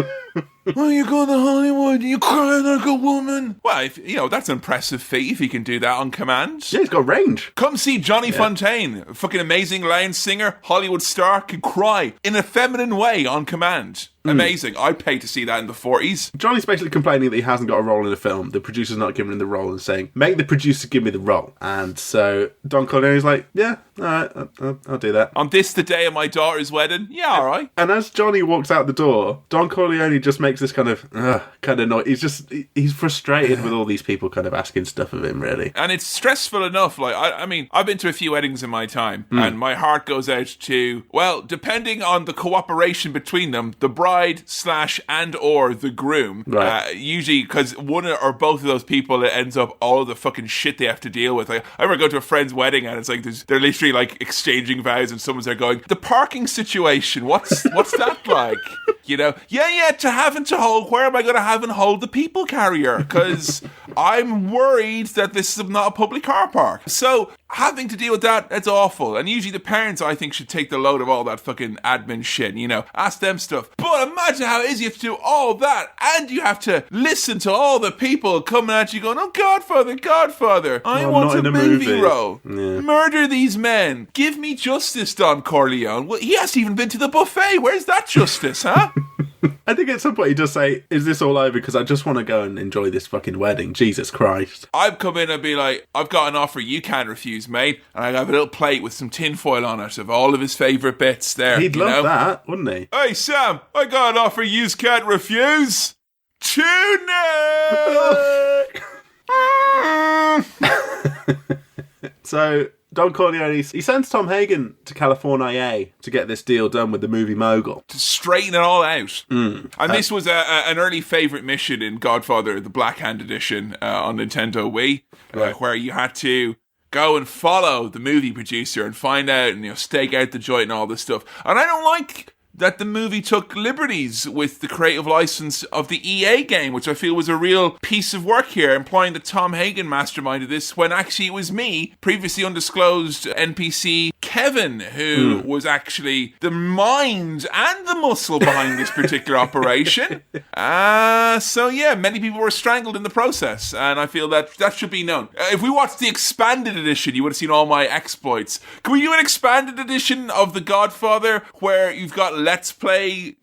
When you go to Hollywood, you cry like a woman. Well, that's an impressive feat if he can do that on command. Yeah, he's got range. Come see Johnny Fontaine, a fucking amazing lion singer, Hollywood star, can cry in a feminine way on command. Amazing. I'd pay to see that in the 40s. Johnny's basically complaining that he hasn't got a role in the film. The producer's not giving him the role and saying, make the producer give me the role. And so Don Corleone's like, yeah, all right, I'll do that. On this, the day of my daughter's wedding? Yeah, all right. And as Johnny walks out the door, Don Corleone just makes this kind of noise. He's frustrated with all these people kind of asking stuff of him, really. And it's stressful enough. Like, I mean, I've been to a few weddings in my time, and my heart goes out to, well, depending on the cooperation between them, the bride / the groom. Right. Usually, because one or both of those people, it ends up all of the fucking shit they have to deal with. Like, I ever go to a friend's wedding and it's like they're literally like exchanging vows, and someone's there going, the parking situation, what's that like? Where am I going to have and hold the people carrier? Because I'm worried that this is not a public car park. So having to deal with that's awful. And usually the parents, I think, should take the load of all that fucking admin shit, ask them stuff. But imagine how it is. You have to do all that, and you have to listen to all the people coming at you going, oh, Godfather, I want a movie role. Yeah. Murder these men. Give me justice, Don Corleone. Well, he hasn't even been to the buffet. Where's that justice, huh? I think at some point he does say, is this all over? Because I just want to go and enjoy this fucking wedding. Jesus Christ. I'd come in and be like, I've got an offer you can't refuse, mate. And I'd have a little plate with some tinfoil on it of all of his favourite bits there. He'd love that, wouldn't he? Hey, Sam, I got an offer you can't refuse. Tuna! So Don Corleone, he sends Tom Hagen to California to get this deal done with the movie mogul. To straighten it all out. And this was an early favourite mission in Godfather, the Black Hand Edition on Nintendo Wii, where you had to go and follow the movie producer and find out and stake out the joint and all this stuff. And I don't like that the movie took liberties with the creative license of the EA game, which I feel was a real piece of work here, implying that Tom Hagen masterminded this when actually it was me, previously undisclosed NPC Kevin, who was actually the mind and the muscle behind this particular operation. So yeah, many people were strangled in the process, and I feel that should be known. If we watched the expanded edition, you would have seen all my exploits. Can we do an expanded edition of The Godfather where you've got Let's Play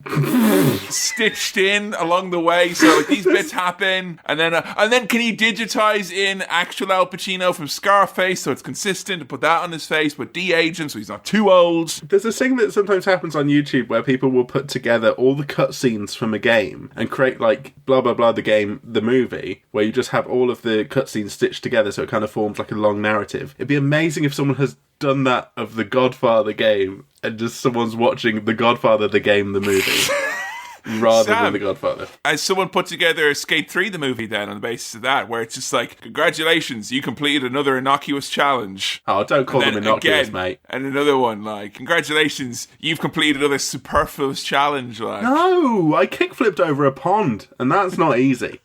stitched in along the way, so like these bits happen, and then can you digitize in actual Al Pacino from Scarface so it's consistent, and put that on his face, but de-age him so he's not too old. There's this thing that sometimes happens on YouTube where people will put together all the cutscenes from a game and create like blah blah blah the movie, where you just have all of the cutscenes stitched together so it kind of forms like a long narrative. It'd be amazing if someone has done that of the Godfather game and just someone's watching the Godfather the game, the movie. rather Sam, than The Godfather. As someone put together Skate 3, the movie, then, on the basis of that, where it's just like, congratulations, you completed another innocuous challenge. Oh, don't call And them then innocuous, again, mate. And another one, like, congratulations, you've completed another superfluous challenge, like. No, I kickflipped over a pond, and that's not easy.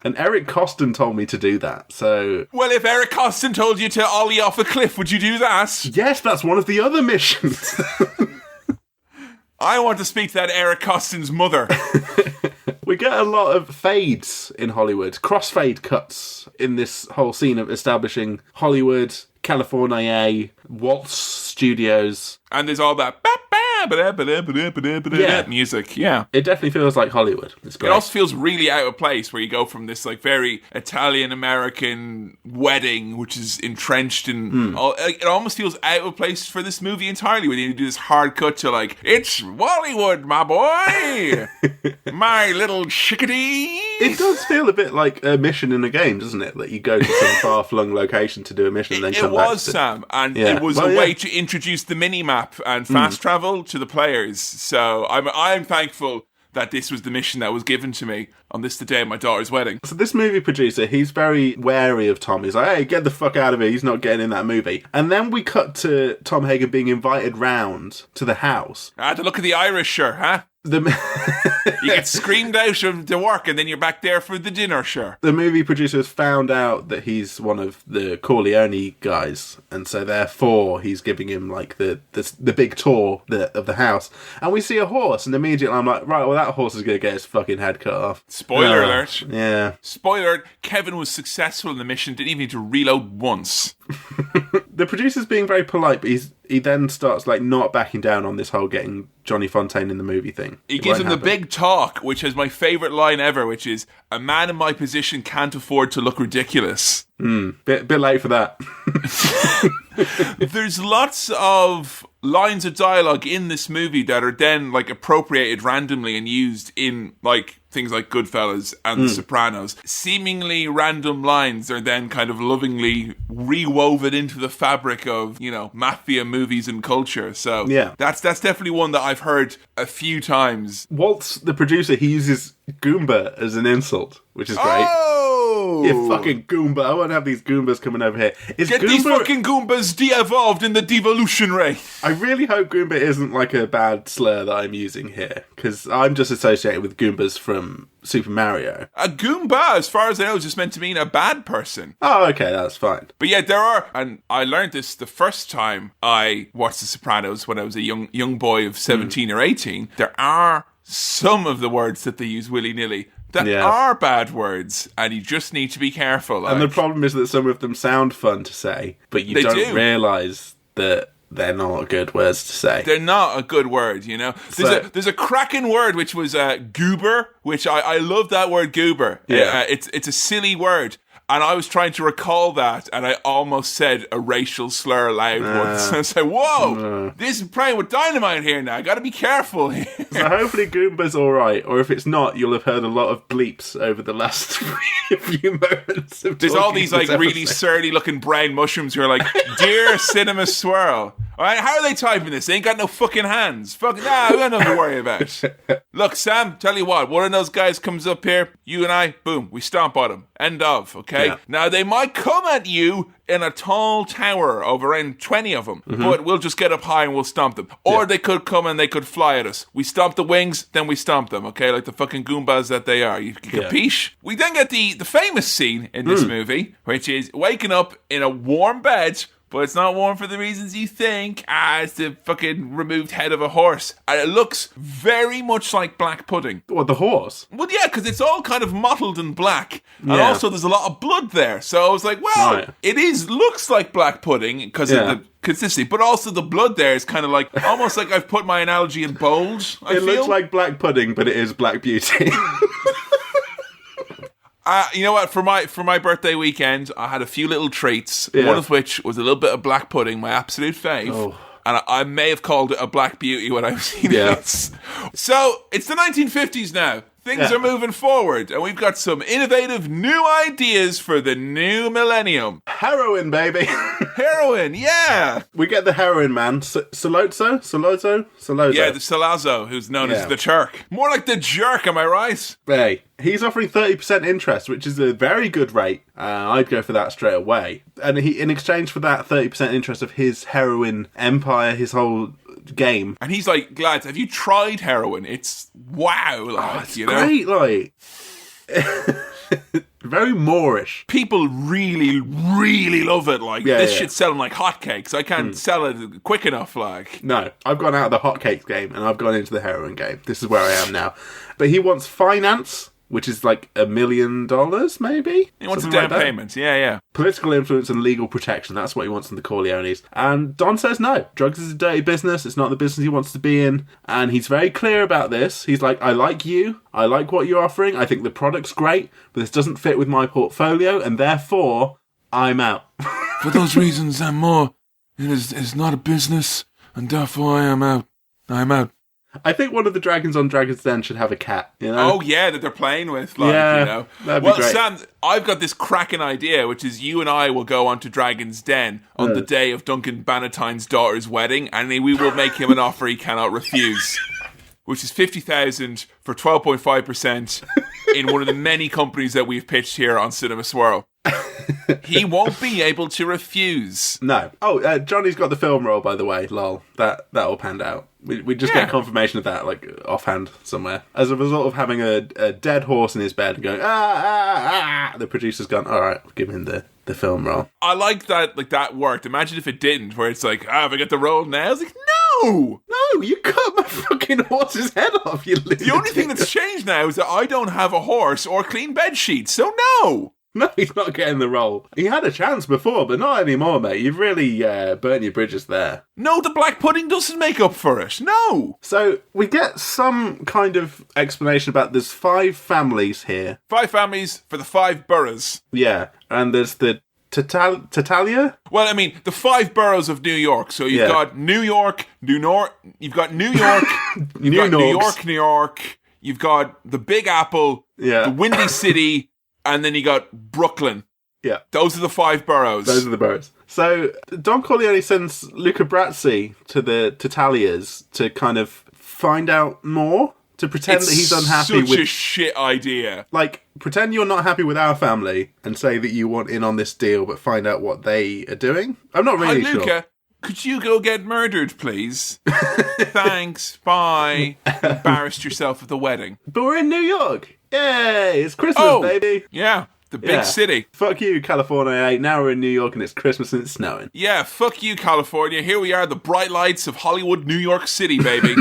And Eric Costin told me to do that, so... Well, if Eric Costin told you to ollie off a cliff, would you do that? Yes, that's one of the other missions. I want to speak to that Eric Costin's mother. We get a lot of fades in Hollywood, crossfade cuts in this whole scene of establishing Hollywood, California, Waltz Studios. And there's all that music, yeah. It definitely feels like Hollywood. It's great. It also feels really out of place where you go from this like very Italian-American wedding, which is entrenched in... it almost feels out of place for this movie entirely when you do this hard cut to like, it's Bollywood, my boy! My little chickadee! It does feel a bit like a mission in a game, doesn't it? That you go to some far-flung location to do a mission and then come back. It was, Sam, and it was a way to introduce the mini-map and fast travel to the players. So I'm thankful that this was the mission that was given to me on the day of my daughter's wedding. So this movie producer, he's very wary of Tom. He's like, hey, get the fuck out of here. He's not getting in that movie. And then we cut to Tom Hagen being invited round to the house. To look at the Irish, sure, huh? You get screamed out of the work and then you're back there for the dinner, sure. The movie producer has found out that he's one of the Corleone guys, and so therefore he's giving him like the big tour of the house. And we see a horse, and immediately I'm like, right, well, that horse is going to get his fucking head cut off. Spoiler alert. Yeah. Spoiler alert, Kevin was successful in the mission, didn't even need to reload once. The producer's being very polite, but he then starts like not backing down on this whole getting Johnny Fontaine in the movie thing. He gives him the big talk, which is my favourite line ever, which is, a man in my position can't afford to look ridiculous. Bit late for that. There's lots of lines of dialogue in this movie that are then like appropriated randomly and used in like things like Goodfellas and The Sopranos. Seemingly random lines are then kind of lovingly rewoven into the fabric of, you know, mafia movies and culture. So yeah, that's definitely one that I've heard a few times. Waltz, the producer, he uses Goomba as an insult, which is great. Oh! You fucking Goomba. I won't have these Goombas coming over here. Get these fucking Goombas de-evolved in the devolution rate. I really hope Goomba isn't like a bad slur that I'm using here, because I'm just associated with Goombas from Super Mario. A Goomba, as far as I know, is just meant to mean a bad person. Oh, okay, that's fine. But yeah, there are, and I learned this the first time I watched The Sopranos when I was a young boy of 17 or 18. There are some of the words that they use willy-nilly that are bad words, and you just need to be careful. Like. And the problem is that some of them sound fun to say, but you don't realise that they're not good words to say. They're not a good word, you know. There's a cracking word which was goober, which I love that word goober. Yeah. It's a silly word. And I was trying to recall that, and I almost said a racial slur aloud once. I was like, whoa, this is playing with dynamite here now. I gotta be careful here. So hopefully Goomba's alright, or if it's not, you'll have heard a lot of bleeps over the last few moments of There's all these like really surly looking brown mushrooms who are like, dear cinema swirl. All right, how are they typing this? They ain't got no fucking hands. Fuck, we got nothing to worry about. Look, Sam, tell you what, one of those guys comes up here, you and I, boom, we stomp on him. End of, okay? Yeah. Now, they might come at you in a tall tower of around 20 of them, but we'll just get up high and we'll stomp them. Or they could come and they could fly at us. We stomp the wings, then we stomp them, okay? Like the fucking Goombas that they are. You capiche? We then get the famous scene in this movie, which is waking up in a warm bed, but it's not warm for the reasons you think. It's the fucking removed head of a horse. And it looks very much like black pudding. What, the horse? Well, yeah, because it's all kind of mottled in black. And also there's a lot of blood there. So I was like, well, it looks like black pudding because of the consistency. But also the blood there is kind of like, almost like I've put my analogy in bold, It looks like black pudding, but it is Black Beauty. You know what? For my birthday weekend, I had a few little treats. One of which was a little bit of black pudding, my absolute fave. Oh. And I may have called it a Black Beauty when I was eating it. So it's the 1950s now. Things are moving forward, and we've got some innovative new ideas for the new millennium. Heroin, baby. Heroin, yeah. We get the heroin man, Salazzo? Yeah, the Salazzo, who's known as the Turk. More like the Jerk, am I right? Hey, he's offering 30% interest, which is a very good rate. I'd go for that straight away. And he, in exchange for that 30% interest of his heroin empire, his whole game. And he's like, lads, have you tried heroin? It's wow, like, It's great, like... Very Moorish. People really, really love it. Like, this shit's selling like hotcakes. I can't sell it quick enough, like. No, I've gone out of the hotcakes game and I've gone into the heroin game. This is where I am now. But he wants finance, which is like $1 million, maybe? He wants a Something down like that. payment, yeah. Political influence and legal protection. That's what he wants from the Corleones. And Don says no. Drugs is a dirty business. It's not the business he wants to be in. And he's very clear about this. He's like, I like you. I like what you're offering. I think the product's great, but this doesn't fit with my portfolio, and therefore, I'm out. For those reasons and more, it's not a business, and therefore I am out. I'm out. I think one of the dragons on Dragon's Den should have a cat, you know? Oh, yeah, that they're playing with, like, Yeah, you know. that'd be great. Sam, I've got this cracking idea, which is you and I will go on to Dragon's Den on the day of Duncan Bannatyne's daughter's wedding, and we will make him an offer he cannot refuse, which is 50,000 for 12.5% in one of the many companies that we've pitched here on Cinema Swirl. He won't be able to refuse. No. Oh, Johnny's got the film role, by the way, lol. That all panned out. We just get confirmation of that, like, offhand somewhere. As a result of having a dead horse in his bed and going, the producer's gone, all right, give him the film role. I like that, like, that worked. Imagine if it didn't, where it's like, have I got the role now? I was like, no! No, you cut my fucking horse's head off, you lunatic. The only thing that's changed now is that I don't have a horse or clean bed sheets, so no! No, he's not getting the role. He had a chance before, but not anymore, mate. You've really burnt your bridges there. No, the black pudding doesn't make up for it. No! So, we get some kind of explanation about there's 5 families here. 5 families for the 5 boroughs. Yeah, and there's the Tatalia? Well, I mean, the 5 boroughs of New York. So you've got New York, you've got New York, you've got New York, you've got the Big Apple, the Windy City, and then you got Brooklyn. Yeah. Those are the 5 boroughs. Those are the boroughs. So, Don Corleone sends Luca Brazzi to the Tatalias to kind of find out more, to pretend that he's unhappy with... Such a shit idea. Like, pretend you're not happy with our family and say that you want in on this deal, but find out what they are doing. I'm not really Hi, sure. Luca, could you go get murdered, please? Thanks, bye. Embarrassed yourself at the wedding. But we're in New York. Yay, it's Christmas, baby. Yeah, the big city. Fuck you, California. Now we're in New York and it's Christmas and it's snowing. Yeah, fuck you, California. Here we are, the bright lights of Hollywood, New York City, baby.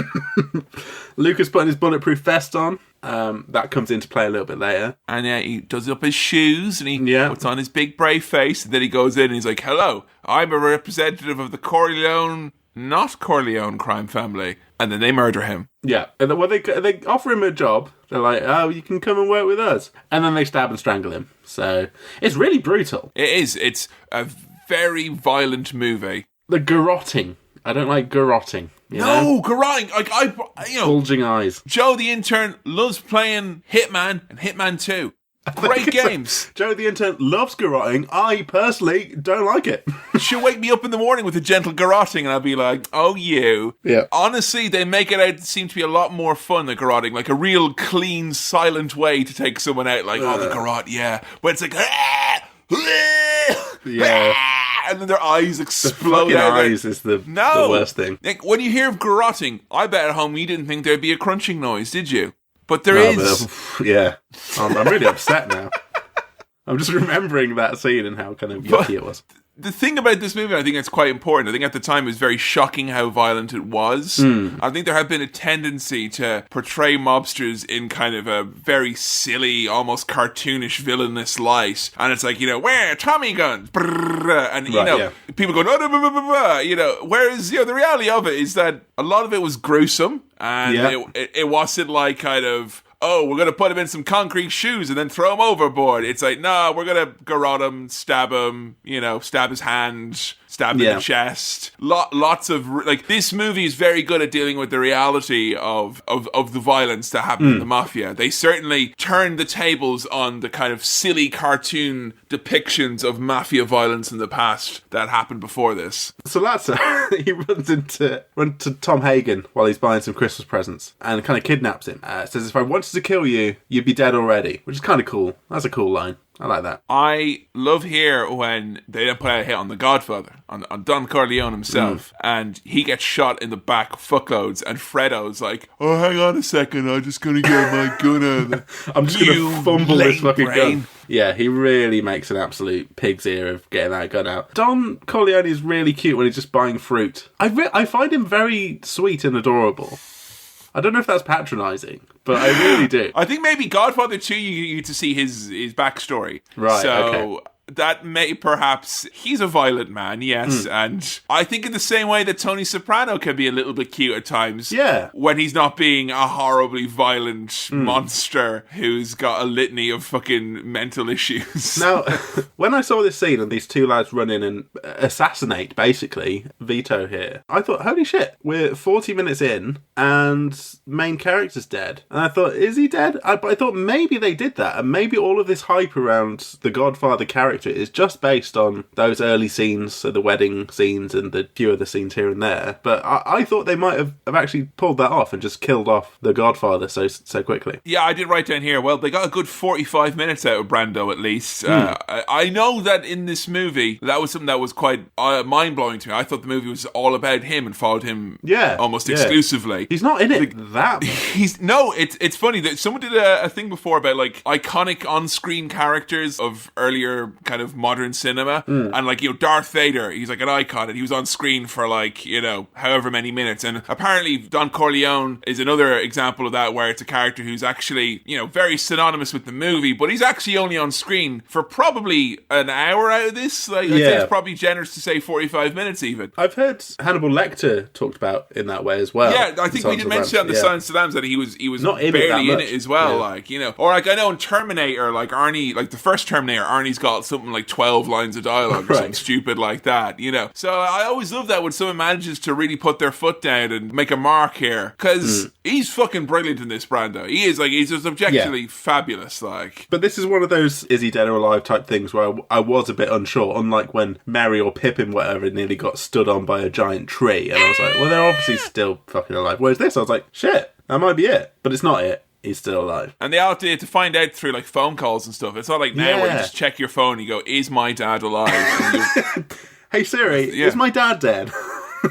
Lucas putting his bulletproof vest on. That comes into play a little bit later. And he does up his shoes and he puts on his big brave face. And then he goes in and he's like, hello, I'm a representative of the not Corleone crime family. And then they murder him. Yeah. And then, they offer him a job. They're like, oh, you can come and work with us. And then they stab and strangle him. So it's really brutal. It is. It's a very violent movie. The garroting. I don't like garroting. No, garroting. Like, bulging eyes. Joe the intern loves playing Hitman and Hitman 2. Great games. Joe the intern loves garroting. I personally don't like it. She'll wake me up in the morning with a gentle garroting and I'll be like, oh, you. Yeah. Honestly, they make it out seem to be a lot more fun than garroting. Like a real clean, silent way to take someone out. Like, the garrot, yeah. But it's like, yeah. And then their eyes explode. The eyes is the worst thing. Like, when you hear of garroting, I bet at home you didn't think there'd be a crunching noise, did you? But there is. Yeah. I'm really upset now. I'm just remembering that scene and how kind of yucky it was. The thing about this movie, I think it's quite important. I think at the time it was very shocking how violent it was. I think there had been a tendency to portray mobsters in kind of a very silly, almost cartoonish, villainous light. And it's like, where? Tommy guns! Brrr, and, people go, whereas, the reality of it is that a lot of it was gruesome. And it wasn't like kind of, oh, we're going to put him in some concrete shoes and then throw him overboard. It's like, no, we're going to garrot him, stab him, stab his hand, stabbed in the chest. Lots of like this movie is very good at dealing with the reality of the violence that happened in the mafia. They certainly turned the tables on the kind of silly cartoon depictions of mafia violence in the past that happened before this. So Lazza, he runs to Tom Hagen while he's buying some Christmas presents and kind of kidnaps him. Says, if I wanted to kill you, you'd be dead already, which is kind of cool. That's a cool line. I like that. I love here when they don't put out a hit on the Godfather, on Don Corleone himself, and he gets shot in the back fuckloads, and Fredo's like, oh, hang on a second, I'm just going to get my gun out. I'm just going to fumble this fucking gun. Yeah, he really makes an absolute pig's ear of getting that gun out. Don Corleone is really cute when he's just buying fruit. I find him very sweet and adorable. I don't know if that's patronising, but I really do. I think maybe Godfather 2, you get to see his backstory. Right, so okay. That may perhaps... He's a violent man, yes, and I think in the same way that Tony Soprano can be a little bit cute at times. Yeah. When he's not being a horribly violent monster who's got a litany of fucking mental issues. Now, when I saw this scene and these two lads run in and assassinate, basically, Vito here, I thought, holy shit, we're 40 minutes in and main character's dead. And I thought, is he dead? But I thought maybe they did that, and maybe all of this hype around the Godfather character is just based on those early scenes, so the wedding scenes and the few other scenes here and there. But I thought they might have actually pulled that off and just killed off the Godfather so quickly. Yeah, I did write down here, well, they got a good 45 minutes out of Brando at least. I know that in this movie, that was something that was quite mind-blowing to me. I thought the movie was all about him and followed him almost exclusively. He's not in it that much. It's funny that someone did a thing before about like iconic on-screen characters of earlier kind of modern cinema, and like, you know, Darth Vader, he's like an icon and he was on screen for like, you know, however many minutes, and apparently Don Corleone is another example of that, where it's a character who's actually, you know, very synonymous with the movie, but he's actually only on screen for probably an hour out of this. Like, I think it's probably generous to say 45 minutes even. I've heard Hannibal Lecter talked about in that way as well. Yeah, I think we did mention on the Silence of the Lambs that he was not barely in it as well, like, you know, or like I know in Terminator, like Arnie, like the first Terminator, Arnie's got something like 12 lines of dialogue or something stupid like that, you know. So I always love that when someone manages to really put their foot down and make a mark here, because he's fucking brilliant in this, Brando. He is, like, he's just objectively fabulous, like. But this is one of those is he dead or alive type things where I was a bit unsure, unlike when Mary or Pippin, whatever, nearly got stood on by a giant tree, and I was like, well, they're obviously still fucking alive. Whereas this, I was like, shit, that might be it, but it's not it. He's still alive. And they all did to find out through like phone calls and stuff. It's not like now where you just check your phone and you go, is my dad alive? Hey Siri, is my dad dead?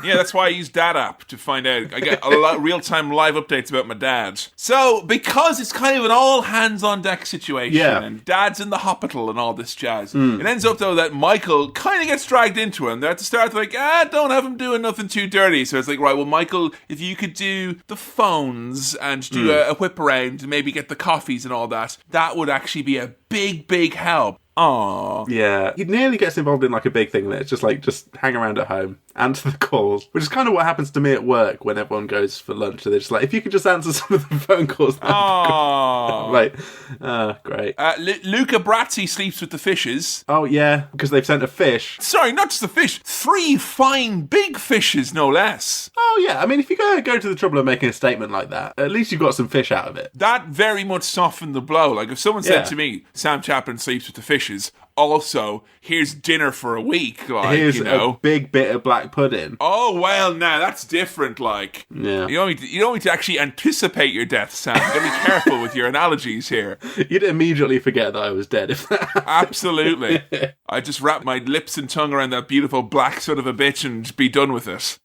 Yeah, that's why I use Dad app to find out. I get a lot real-time live updates about my dad. So, because it's kind of an all-hands-on-deck situation, and Dad's in the hospital and all this jazz, it ends up, though, that Michael kind of gets dragged into it, and they're at the start, they're like, don't have him doing nothing too dirty. So it's like, right, well, Michael, if you could do the phones and do a whip around and maybe get the coffees and all that, that would actually be a big, big help. Aww. Yeah. He nearly gets involved in like a big thing, and it's just like, just hang around at home, answer the calls, which is kind of what happens to me at work when everyone goes for lunch. So they're just like, if you could just answer some of the phone calls, that'd be like, great. Luca Brasi sleeps with the fishes. Oh, yeah, because they've sent a fish. Sorry, not just the fish. 3 fine big fishes, no less. Oh, yeah. I mean, if you go to the trouble of making a statement like that, at least you've got some fish out of it. That very much softened the blow. Like, if someone said to me, Sam Chaplin sleeps with the fishes, also, here's dinner for a week, like, here's you know. a big bit of black pudding. Oh, well, now that's different, like. Yeah. You don't need to actually anticipate your death, Sam. You gotta be careful with your analogies here. You'd immediately forget that I was dead if that happened. Absolutely. I just wrap my lips and tongue around that beautiful black son of a bitch and be done with it.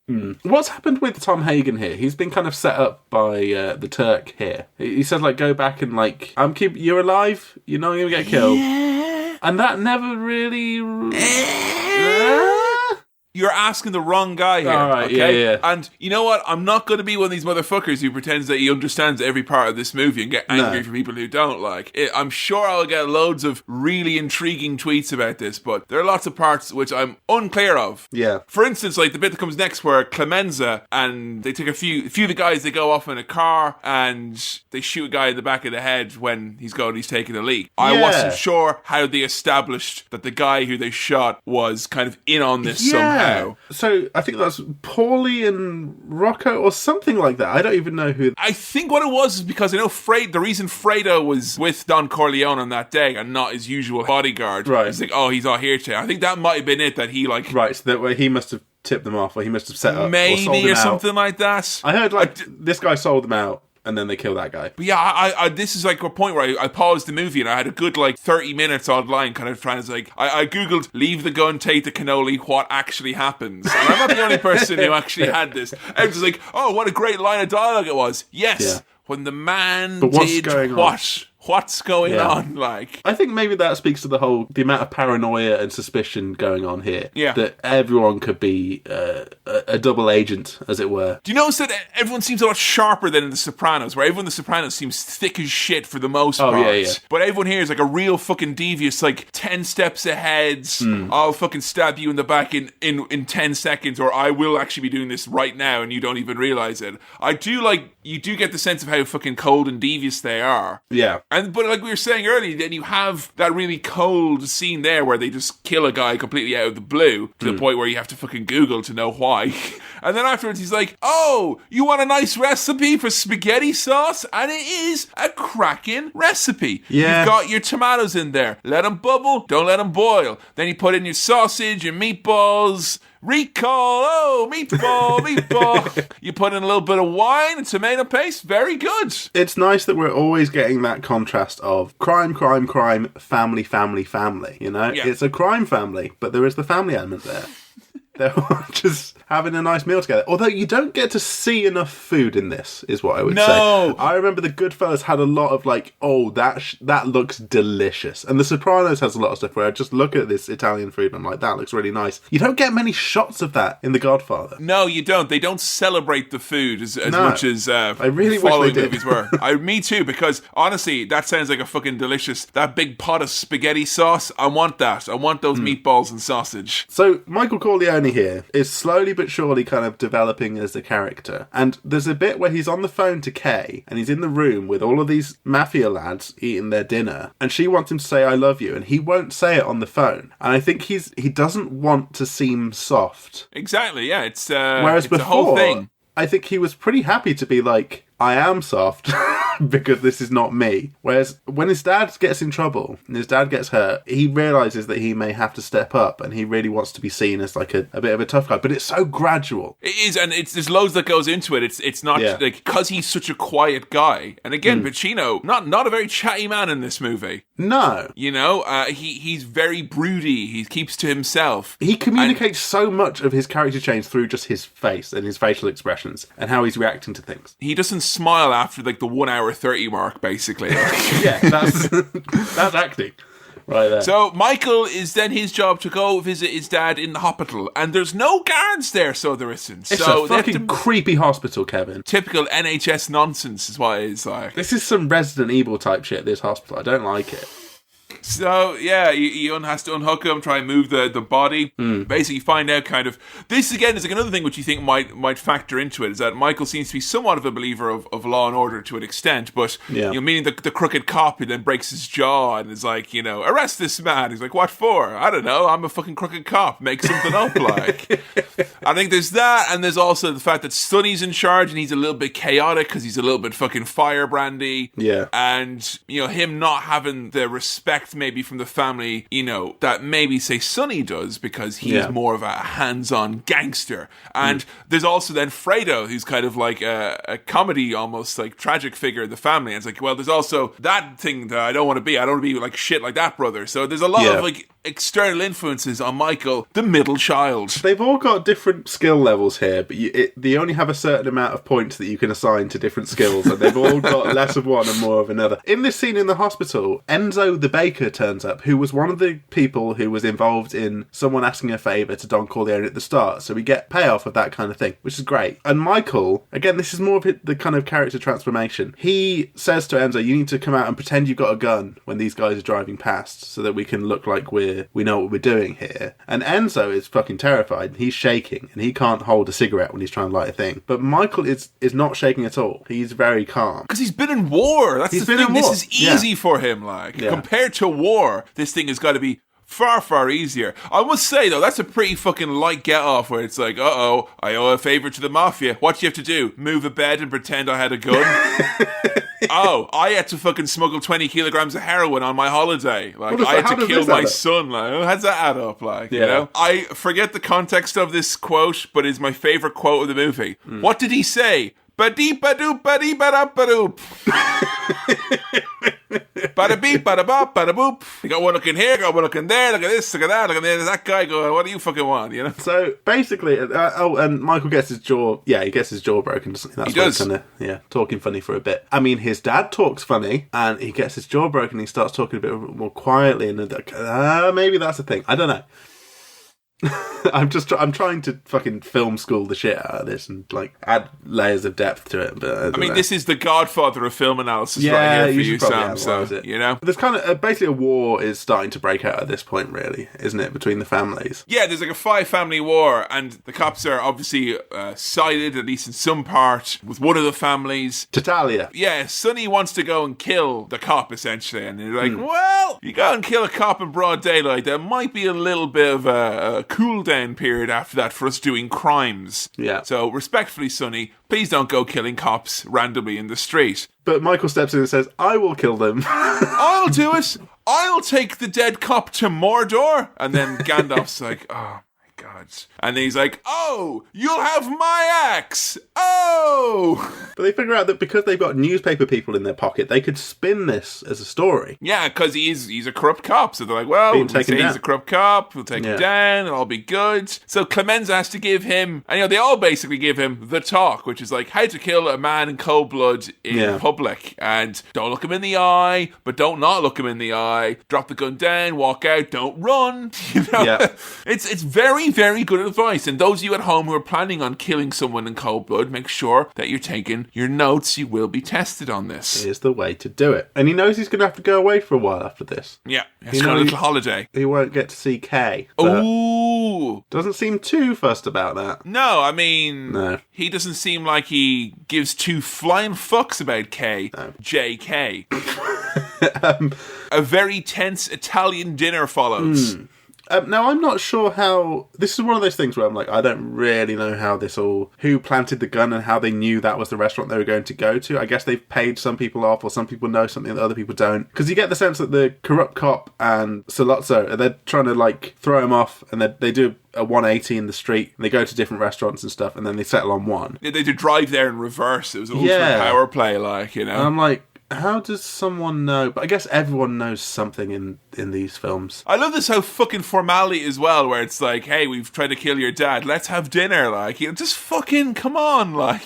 What's happened with Tom Hagen here? He's been kind of set up by the Turk here. He said, like, go back and, like, you're alive, you're not going to get killed. And that never really... You're asking the wrong guy here, right, okay? yeah. And you know what? I'm not going to be one of these motherfuckers who pretends that he understands every part of this movie and get angry for people who don't. Like, I'm sure I'll get loads of really intriguing tweets about this, but there are lots of parts which I'm unclear of. Yeah. For instance, like the bit that comes next where Clemenza and they take a few of the guys, they go off in a car and they shoot a guy in the back of the head when he's taking a leak. I wasn't sure how they established that the guy who they shot was kind of in on this somehow. somehow. So I think that's Paulie and Rocco or something like that. I don't even know who. I think what it was is because I know the reason Fredo was with Don Corleone on that day and not his usual bodyguard. Right. He's like, oh, he's not here today. I think that might have been it, that he like... Right, so that way he must have tipped them off, or he must have set up Maybe or something like that. I heard this guy sold them out, and then they kill that guy. But yeah, I this is like a point where I paused the movie and I had a good 30 minutes online kind of trying to I googled leave the gun, take the cannoli, what actually happens. And I'm not the only person who actually had this. I was like, oh, what a great line of dialogue it was. Yes, when the man did what? What's going on? I think maybe that speaks to the amount of paranoia and suspicion going on here. Yeah. That everyone could be a double agent, as it were. Do you notice that everyone seems a lot sharper than in The Sopranos, where everyone in The Sopranos seems thick as shit for the most part. Yeah. But everyone here is like a real fucking devious, 10 steps ahead. I'll fucking stab you in the back in 10 seconds, or I will actually be doing this right now and you don't even realize it. You do get the sense of how fucking cold and devious they are. Yeah. But like we were saying earlier, then you have that really cold scene there where they just kill a guy completely out of the blue to the point where you have to fucking Google to know why. And then afterwards he's like, oh, you want a nice recipe for spaghetti sauce? And it is a cracking recipe. Yeah. You've got your tomatoes in there. Let them bubble, don't let them boil. Then you put in your sausage, your meatballs... Recall, meatball. You put in a little bit of wine and tomato paste, very good. It's nice that we're always getting that contrast of crime, family, you know? Yeah. It's a crime family, but there is the family element there. They're all just having a nice meal together. Although you don't get to see enough food in this, is what I would say. I remember the Goodfellas had a lot of that looks delicious. And The Sopranos has a lot of stuff where I just look at this Italian food and I'm like, that looks really nice. You don't get many shots of that in The Godfather. No, you don't. They don't celebrate the food as much as I really following wish they did. movies were. Me too, because honestly, that sounds like a fucking delicious, that big pot of spaghetti sauce. I want that. I want those meatballs and sausage. So Michael Corleone here is slowly but surely kind of developing as a character, and there's a bit where he's on the phone to Kay and he's in the room with all of these mafia lads eating their dinner, and she wants him to say I love you, and he won't say it on the phone, and I think he doesn't want to seem soft. Exactly, yeah, it's whereas it's before, a whole thing. I think he was pretty happy to be like, I am soft because this is not me. Whereas when his dad gets in trouble and his dad gets hurt, he realises that he may have to step up, and he really wants to be seen as like a bit of a tough guy. But it's so gradual. It is, and there's loads that goes into it. It's not because he's such a quiet guy. And again, Pacino, not a very chatty man in this movie. No. You know, he's very broody. He keeps to himself. He communicates so much of his character change through just his face and his facial expressions and how he's reacting to things. He doesn't smile after the 1 hour 30 mark, basically. Yeah, that's acting right there. So Michael is then his job to go visit his dad in the hospital, and there's no guards there, so there isn't. It's so a fucking creepy hospital, Kevin. Typical NHS nonsense is what it is like. This is some Resident Evil type shit, this hospital. I don't like it. So, yeah, he has to unhook him, try and move the body. Basically, find out kind of... This, again, is like another thing which you think might factor into it, is that Michael seems to be somewhat of a believer of law and order to an extent, but, meaning the crooked cop who then breaks his jaw and is like, arrest this man. He's like, what for? I don't know. I'm a fucking crooked cop. Make something up, like. I think there's that, and there's also the fact that Sonny's in charge, and he's a little bit chaotic because he's a little bit fucking firebrandy. Yeah. And, him not having the respect maybe from the family, that maybe say Sonny does, because he's more of a hands-on gangster. And there's also then Fredo, who's kind of like a comedy, almost like tragic figure in the family. And it's like, well, there's also that thing that I don't want to be. I don't want to be like shit like that brother. So there's a lot of like external influences on Michael, the middle child. They've all got different skill levels here, but they only have a certain amount of points that you can assign to different skills, and they've all got less of one and more of another. In this scene in the hospital, Enzo the baker turns up, who was one of the people who was involved in someone asking a favour to Don Corleone at the start, so we get payoff of that kind of thing, which is great. And Michael, again, this is more of the kind of character transformation. He says to Enzo, you need to come out and pretend you've got a gun when these guys are driving past, so that we can look like we know what we're doing here. And Enzo is fucking terrified. He's shaking, and he can't hold a cigarette when he's trying to light a thing. But Michael is not shaking at all. He's very calm. Because he's been in war. That's he's the been thing. in war. This is easy for him, like. Compared to war, this thing has got to be Far, far easier. I must say, though, that's a pretty fucking light get-off where it's like, uh-oh, I owe a favour to the mafia. What do you have to do? Move a bed and pretend I had a gun? Oh, I had to fucking smuggle 20 kilograms of heroin on my holiday. Like, I had to kill my son. Like, how does that add up? Like, you know? I forget the context of this quote, but it's my favourite quote of the movie. What did he say? Ba-dee-ba-doop, ba-dee-ba-da-ba-doop. Bada-beep, bada-bop, bada-boop. You got one looking here, got one looking there, look at this, look at that, look at this. That guy going, what do you fucking want, you know? So, basically, and Michael gets his jaw, he gets his jaw broken, doesn't he? That's he does. Talking funny for a bit. I mean, his dad talks funny, and he gets his jaw broken, and he starts talking a bit more quietly, and maybe that's a thing. I don't know. I'm trying to fucking film school the shit out of this and like add layers of depth to it. But I mean, know. This is the Godfather of film analysis right here for you, Sam. So, you know, there's kind of basically a war is starting to break out at this point, really, isn't it, between the families? Yeah, there's like a 5-family war, and the cops are obviously sided, at least in some part, with one of the families. Tatalia. Yeah, Sonny wants to go and kill the cop, essentially, and they're like, well, you go and kill a cop in broad daylight, there might be a little bit of a cool down period after that for us doing crimes. Yeah. So, respectfully, Sonny, please don't go killing cops randomly in the street. But Michael steps in and says, I will kill them. I'll do it. I'll take the dead cop to Mordor. And then Gandalf's like, oh, my God. And then he's like, oh, you'll have my axe. Oh. But they figure out that because they've got newspaper people in their pocket, they could spin this as a story. Yeah, because he's a corrupt cop. So they're like, well, we'll say he's a corrupt cop. We'll take him down. It'll all be good. So Clemenza has to give him, and they all basically give him the talk, which is like how to kill a man in cold blood in public. And don't look him in the eye, but don't not look him in the eye. Drop the gun down, walk out, don't run. It's very, very good advice. And those of you at home who are planning on killing someone in cold blood, make sure that you're taking your notes. You will be tested on this. Here's the way to do it. And he knows he's going to have to go away for a while after this. Yeah, he's got a little holiday. He won't get to see Kay. Ooh. Doesn't seem too fussed about that. No, I mean, he doesn't seem like he gives two flying fucks about Kay. No. JK. A very tense Italian dinner follows. Now, I'm not sure how... This is one of those things where I'm like, I don't really know how this all... Who planted the gun and how they knew that was the restaurant they were going to go to. I guess they've paid some people off, or some people know something that other people don't. Because you get the sense that the corrupt cop and Sollozzo, they're trying to, like, throw him off, and they do a 180 in the street, and they go to different restaurants and stuff, and then they settle on one. Yeah, they do drive there in reverse. It was ultimate power play, like, you know. And I'm like, how does someone know? But I guess everyone knows something in these films. I love this how fucking formality as well, where it's like, hey, we've tried to kill your dad, let's have dinner, like, just fucking come on, like,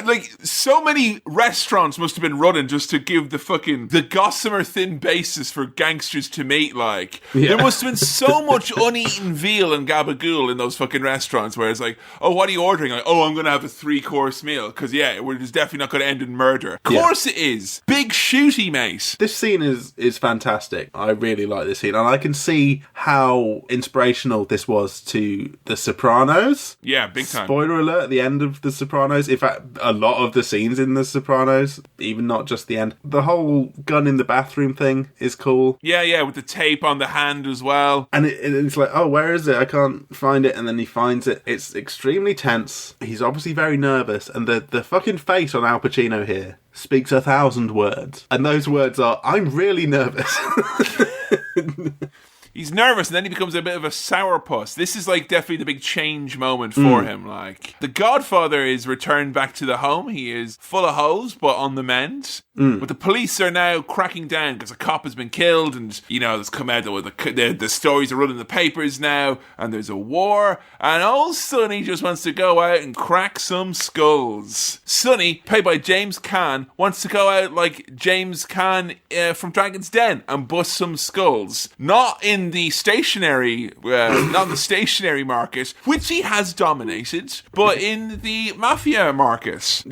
like, so many restaurants must have been running just to give the gossamer thin basis for gangsters to meet, like. There must have been so much uneaten veal and gabagool in those fucking restaurants, where it's like, oh, what are you ordering? Like, oh, I'm gonna have a 3-course meal, because we're just definitely not gonna end in murder. Of course it is. Big shooty, mate. This scene is fantastic. I really like this scene, and I can see how inspirational this was to The Sopranos. Yeah, big time. Spoiler alert, at the end of The Sopranos. In fact, a lot of the scenes in The Sopranos, even not just the end. The whole gun in the bathroom thing is cool. Yeah, with the tape on the hand as well. And it's like, oh, where is it? I can't find it. And then he finds it. It's extremely tense. He's obviously very nervous. And the fucking face on Al Pacino here speaks 1,000 words. And those words are, I'm really nervous. He's nervous, and then he becomes a bit of a sourpuss. This is like definitely the big change moment for him. Like, the Godfather is returned back to the home. He is full of hoes, but on the mend. But the police are now cracking down because a cop has been killed, and it's come out that the stories are running the papers now, and there's a war. And old Sonny just wants to go out and crack some skulls. Sonny, played by James Caan, wants to go out like James Caan from Dragon's Den and bust some skulls. Not in the stationary market, which he has dominated, but in the mafia market.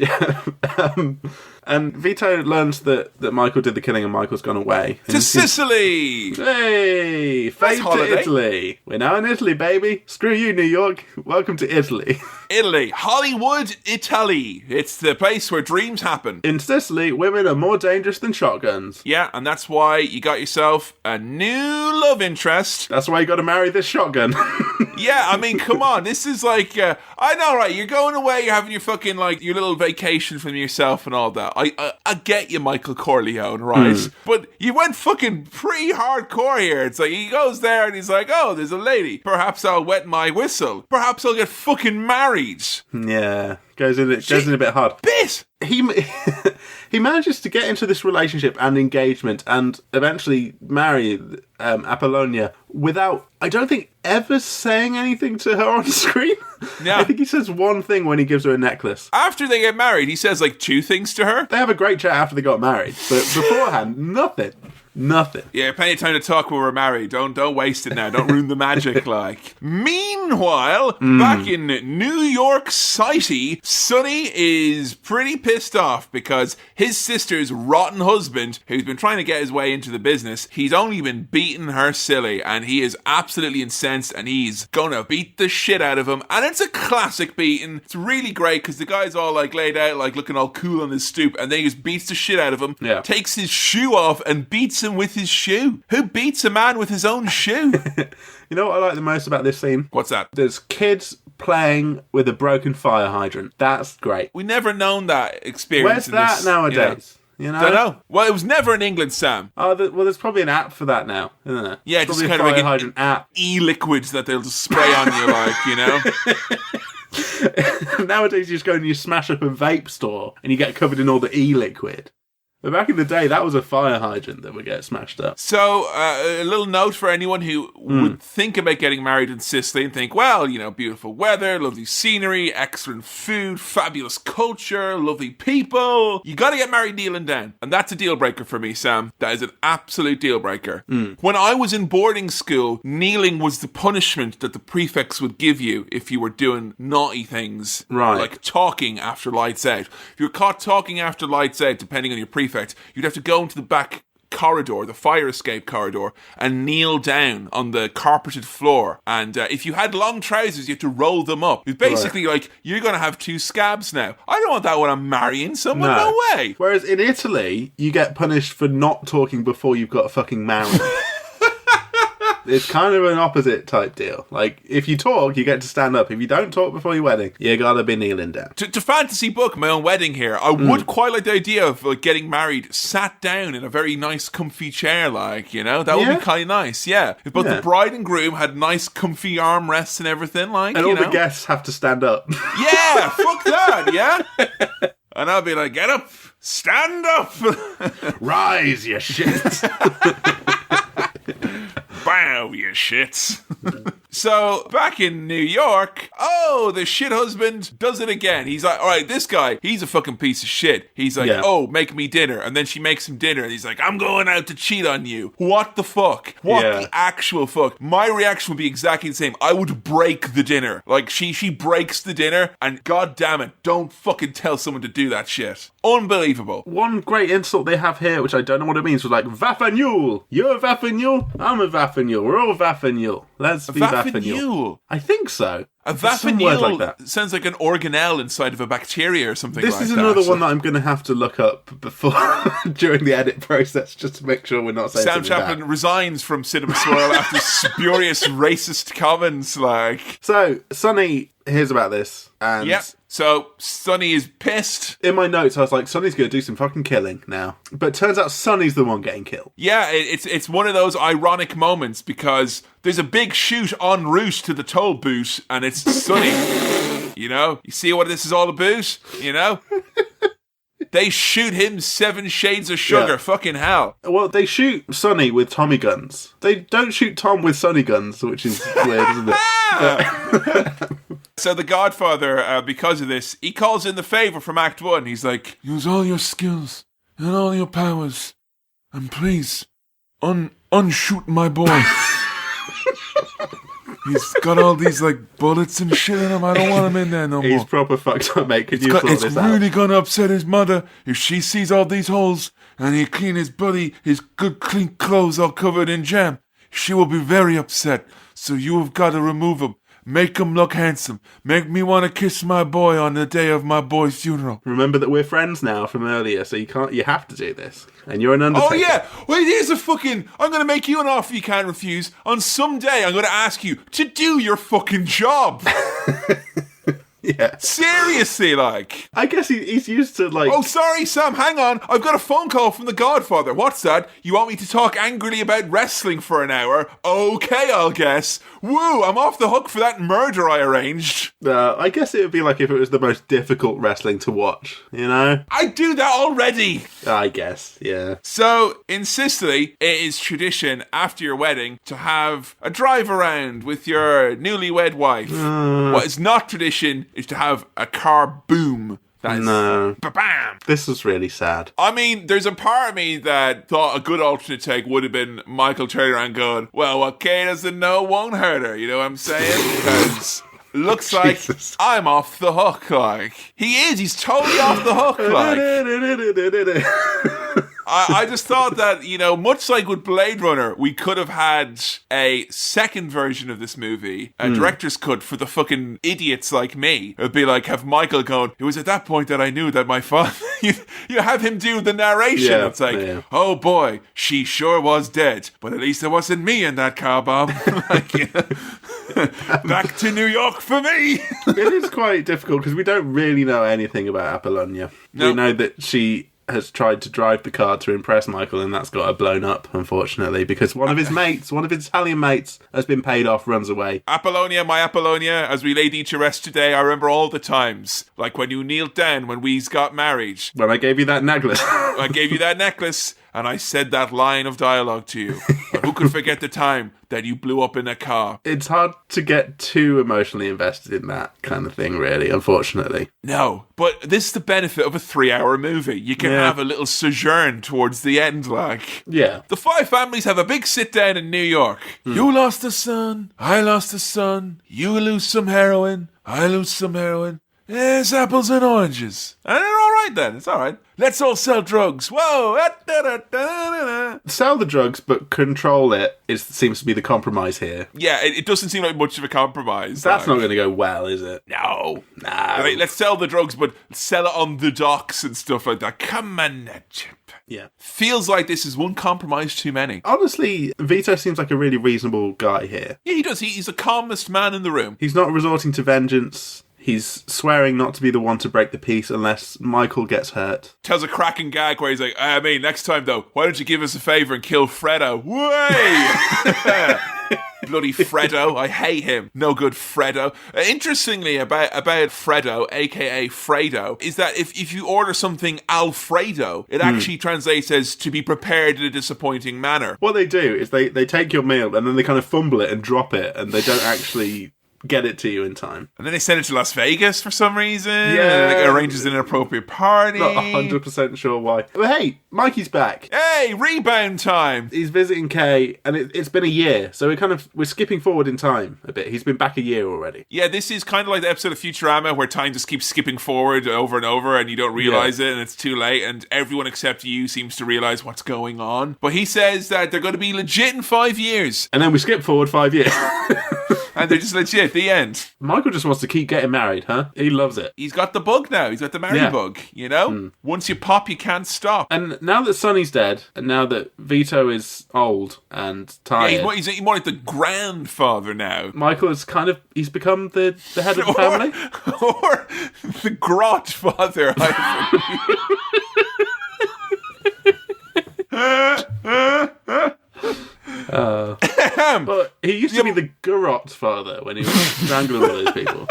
And Vito learns that Michael did the killing and Michael's gone away. To Sicily! Hey! Fade to holiday. Italy. We're now in Italy, baby. Screw you, New York. Welcome to Italy. Italy. Hollywood, Italy. It's the place where dreams happen. In Sicily, women are more dangerous than shotguns. Yeah, and that's why you got yourself a new love interest. That's why you got to marry this shotgun. Yeah, I mean, come on. This is like, I know, right? You're going away, you're having your fucking, like, your little vacation from yourself and all that. I get you, Michael Corleone, right? But you went fucking pretty hardcore here. It's like, he goes there and he's like, oh, there's a lady. Perhaps I'll wet my whistle. Perhaps I'll get fucking married. Yeah. Goes in a bit hard. Bit! He manages to get into this relationship and engagement and eventually marry Apollonia without, I don't think, ever saying anything to her on screen. Yeah. I think he says one thing when he gives her a necklace. After they get married, he says like 2 things to her. They have a great chat after they got married, but beforehand, nothing. Yeah, plenty of time to talk when we're married. Don't waste it now. Don't ruin the magic, like. Meanwhile, back in New York City, Sonny is pretty pissed off because his sister's rotten husband, who's been trying to get his way into the business, he's only been beating her silly, and he is absolutely incensed, and he's gonna beat the shit out of him. And it's a classic beating. It's really great because the guy's all like laid out, like looking all cool on his stoop, and then he just beats the shit out of him, takes his shoe off, and beats him with his shoe. Who beats a man with his own shoe? You know what I like the most about this scene? What's that? There's kids playing with a broken fire hydrant. That's great. We never known that experience. Where's that this, nowadays? You know? Don't know. Well, it was never in England, Sam. Oh, well, there's probably an app for that now, isn't there? Yeah, it's just probably kind a of fire like hydrant app. E-liquids that they'll just spray on you, like, you know? Nowadays, you just go and you smash up a vape store and you get covered in all the e-liquid. But back in the day, that was a fire hydrant that would get smashed up. So, a little note for anyone who would think about getting married in Sicily and think, well, you know, beautiful weather, lovely scenery, excellent food, fabulous culture, lovely people. You got to get married kneeling down. And that's a deal breaker for me, Sam. That is an absolute deal breaker. When I was in boarding school, kneeling was the punishment that the prefects would give you if you were doing naughty things. Right. Like talking after lights out. If you were caught talking after lights out, depending on your prefect, you'd have to go into the back corridor, the fire escape corridor, and kneel down on the carpeted floor. And if you had long trousers, you had to roll them up. It's basically like, you're going to have 2 scabs now. I don't want that when I'm marrying someone. No way. Whereas in Italy, you get punished for not talking before you've got fucking married. It's kind of an opposite type deal. Like, if you talk, you get to stand up. If you don't talk before your wedding, you gotta be kneeling down. To fantasy book my own wedding here, I would quite like the idea of like, getting married, sat down in a very nice, comfy chair, like, you know? That would be kind of nice, yeah. If both the bride and groom had nice, comfy armrests and everything, like, and all the guests have to stand up. Yeah, fuck that, yeah? And I'll be like, get up, stand up. Rise, you shit. Bow, you shits. So, back in New York, the shit husband does it again. He's like, all right, this guy, he's a fucking piece of shit. He's like, make me dinner. And then she makes him dinner. And he's like, I'm going out to cheat on you. What the fuck? What the actual fuck? My reaction would be exactly the same. I would break the dinner. Like, she breaks the dinner. And god damn it, don't fucking tell someone to do that shit. Unbelievable. One great insult they have here, which I don't know what it means, was like, Vaffanule. You're a Vaffanule. I'm a Vaffanule. We're all Vaffanule. Let's be Vaffanule. I think so. A Vaffanule like that. Sounds like an organelle inside of a bacteria or something like that. This is another one that I'm going to have to look up before during the edit process, just to make sure we're not saying Sam Chaplin bad. resigns from Cinema Swirl after spurious racist comments, like. So, Sonny hears about this, and... Yep. So, Sonny is pissed. In my notes, I was like, Sonny's going to do some fucking killing now. But turns out Sonny's the one getting killed. Yeah, it's one of those ironic moments because there's a big shoot en route to the toll booth and it's Sonny. You know? You see what this is all about? You know? They shoot him 7 shades of sugar. Yeah. Fucking hell. Well, they shoot Sonny with Tommy guns. They don't shoot Tom with Sonny guns, which is weird, isn't it? So the Godfather, because of this, he calls in the favour from Act 1. He's like, use all your skills and all your powers, and please, unshoot my boy. He's got all these like bullets and shit in him. I don't want him in there no more. He's proper fucked up, mate. Could you sort this out? It's really gonna upset his mother if she sees all these holes and he clean his good clean clothes all covered in jam. She will be very upset. So you have got to remove him. Make him look handsome. Make me want to kiss my boy on the day of my boy's funeral. Remember that we're friends now from earlier, so you have to do this. And you're an undertaker. Oh yeah, well here's I'm gonna make you an offer you can't refuse. On some day I'm gonna ask you to do your fucking job. Yeah. Seriously, like. I guess he's used to, like... Oh, sorry, Sam, hang on. I've got a phone call from the Godfather. What's that? You want me to talk angrily about wrestling for an hour? Okay, I'll guess. Woo, I'm off the hook for that murder I arranged. I guess it would be like if it was the most difficult wrestling to watch, you know? I do that already. I guess, yeah. So, in Sicily, it is tradition after your wedding to have a drive around with your newlywed wife. What is not tradition is to have a car boom. No. Ba-bam! This was really sad. I mean, there's a part of me that thought a good alternate take would have been Michael turning around going, well, what Kay doesn't know won't hurt her, you know what I'm saying? Because looks like I'm off the hook, like. He's totally off the hook, like. I just thought that, you know, much like with Blade Runner, we could have had a second version of this movie, a director's cut for the fucking idiots like me. It would be like, have Michael going, it was at that point that I knew that my father, you have him do the narration. Yeah, it's like, oh boy, she sure was dead, but at least it wasn't me in that car bomb. Like, back to New York for me. It is quite difficult because we don't really know anything about Apollonia. No. We know that she has tried to drive the car to impress Michael, and that's got her blown up, unfortunately, because one of his Italian mates, has been paid off, runs away. Apollonia, my Apollonia, as we laid thee to rest today, I remember all the times, like when you kneeled down when we got married. When I gave you that necklace. I gave you that necklace, and I said that line of dialogue to you. But who could forget the time that you blew up in a car? It's hard to get too emotionally invested in that kind of thing, really, unfortunately. No, but this is the benefit of a 3-hour movie. You can have a little sojourn towards the end, like. Yeah. The 5 families have a big sit-down in New York. You lost a son, I lost a son, you lose some heroin, I lose some heroin. It's apples and oranges. And they're all right then. It's all right. Let's all sell drugs. Whoa. Sell the drugs, but control it seems to be the compromise here. Yeah, it doesn't seem like much of a compromise. That's not going to go well, is it? No. No. I mean, let's sell the drugs, but sell it on the docks and stuff like that. Come on, Chip. Yeah. Feels like this is one compromise too many. Honestly, Vito seems like a really reasonable guy here. Yeah, he does. He's the calmest man in the room. He's not resorting to vengeance. He's swearing not to be the one to break the peace unless Michael gets hurt. Tells a cracking gag where he's like, I mean, next time though, why don't you give us a favour and kill Fredo? Way! Bloody Fredo. I hate him. No good Fredo. Interestingly about Fredo, aka Fredo, is that if you order something Alfredo, it actually translates as to be prepared in a disappointing manner. What they do is they take your meal and then they kind of fumble it and drop it, and they don't actually get it to you in time. And then they send it to Las Vegas for some reason. Yeah. And it arranges an inappropriate party. Not 100% sure why. But hey, Mikey's back. Hey, rebound time. He's visiting Kay, and it's been a year, so we're skipping forward in time a bit. He's been back a year already. Yeah, this is kind of like the episode of Futurama where time just keeps skipping forward over and over, and you don't realise it, and it's too late, and everyone except you seems to realise what's going on. But he says that they're going to be legit in 5 years. And then we skip forward 5 years. And they're just legit, the end. Michael just wants to keep getting married, huh? He loves it. He's got the bug now. He's got the marry bug, you know? Once you pop, you can't stop. And now that Sonny's dead, and now that Vito is old and tired... Yeah, he's more like the grandfather now. Michael is he's become the head of the family? Or the grandfather. But he used to be the garrot father when he was wrangling all those people.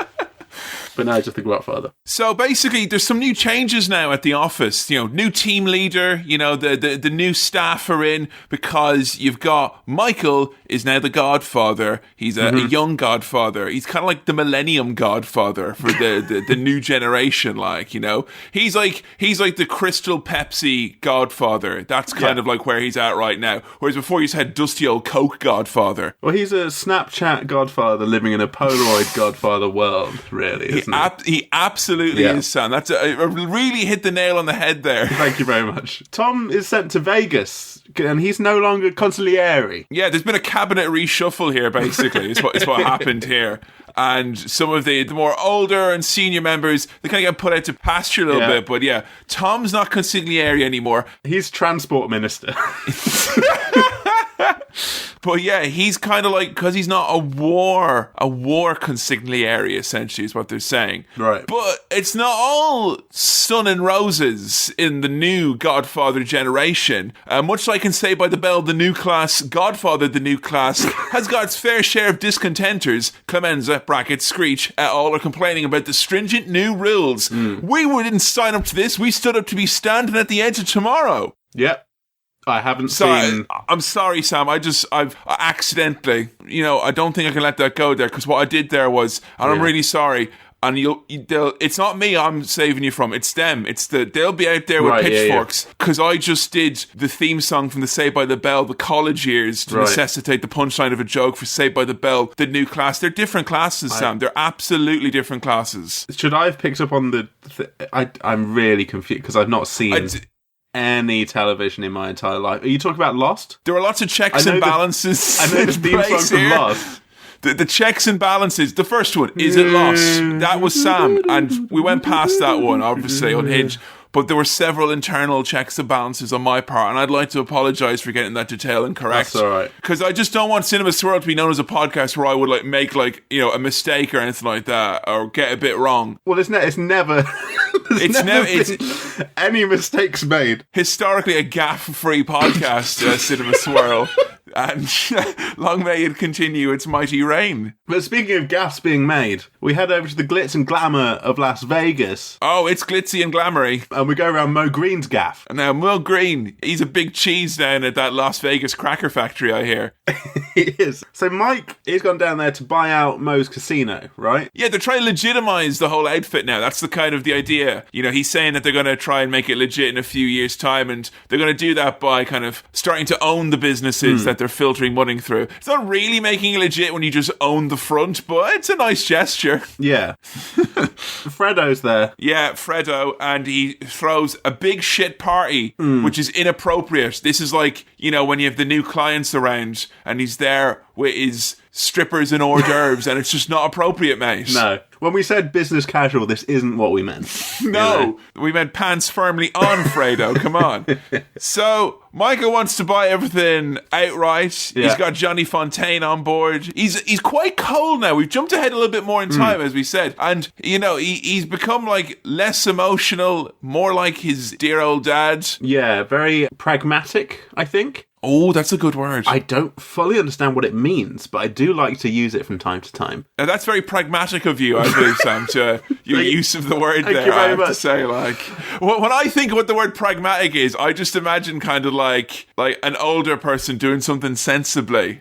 But no, just the Godfather. So basically, there's some new changes now at the office. You know, new team leader. You know, the new staff are in because you've got Michael is now the Godfather. He's a young Godfather. He's kind of like the Millennium Godfather for the new generation. Like, you know, he's like the Crystal Pepsi Godfather. That's kind of like where he's at right now. Whereas before, you just had dusty old Coke Godfather. Well, he's a Snapchat Godfather living in a Polaroid Godfather world, really, isn't He absolutely is, Sam. That's really hit the nail on the head there. Thank you very much. Tom is sent to Vegas, and he's no longer consigliere. Yeah, there's been a cabinet reshuffle here, basically, is what happened here. And some of the more older and senior members, they kind of get put out to pasture a little bit. But yeah, Tom's not consigliere anymore. He's transport minister. But yeah, he's kind of like, because he's not a war consigliere, essentially, is what they're saying. Right. But it's not all sun and roses in the new Godfather generation. Much like in Saved by the Bell, the new class, Godfather, the new class, has got its fair share of discontenters. Clemenza, brackets, Screech, et al. Are complaining about the stringent new rules. We didn't sign up to this. We stood up to be standing at the edge of tomorrow. Yep. I haven't seen... I'm sorry, Sam. I've accidentally, I don't think I can let that go there, because what I did there was, and I'm really sorry, and it's not me I'm saving you from, it's them. They'll be out there with pitchforks, because I just did the theme song from the Saved by the Bell, the college years, to necessitate the punchline of a joke for Saved by the Bell, the new class. They're different classes, Sam. They're absolutely different classes. Should I have picked up on I'm really confused, because I've not seen... any television in my entire life. Are you talking about Lost? There are lots of checks and balances. I know the theme song from Lost. The checks and balances. The first one, is it Lost? That was Sam, and we went past that one, obviously, unhinged. But there were several internal checks and balances on my part, and I'd like to apologise for getting that detail incorrect. That's all right. Because I just don't want Cinema Swirl to be known as a podcast where I would make a mistake or anything like that, or get a bit wrong. Well, it's never been any mistakes made. Historically, a gaff-free podcast, Cinema Swirl. And long may it continue its mighty reign. But speaking of gaffs being made, we head over to the glitz and glamour of Las Vegas. Oh, it's glitzy and glamoury. And we go around Mo Green's gaff. And now Mo Green, he's a big cheese down at that Las Vegas cracker factory, I hear. He is. So Mike, he's gone down there to buy out Mo's casino, right? Yeah, they're trying to legitimise the whole outfit now. That's the idea. He's saying that they're going to try and make it legit in a few years' time, and they're going to do that by kind of starting to own the businesses that they're filtering money through. It's not really making it legit when you just own the front, but it's a nice gesture. Yeah. Fredo's there. Yeah, Fredo, and he throws a big shit party, which is inappropriate. This is like, when you have the new clients around, and he's there with his strippers and hors d'oeuvres, and it's just not appropriate, mate. No. When we said business casual, this isn't what we meant. No, we meant pants firmly on, Fredo. Come on. So Michael wants to buy everything outright. Yeah. He's got Johnny Fontaine on board. He's quite cold now. We've jumped ahead a little bit more in time, as we said. And, he's become, less emotional, more like his dear old dad. Yeah, very pragmatic, I think. Oh, that's a good word. I don't fully understand what it means, but I do like to use it from time to time. Now, that's very pragmatic of you, I believe, Sam, to your use of the word there, I have to say. When I think what the word pragmatic is, I just imagine kind of like an older person doing something sensibly,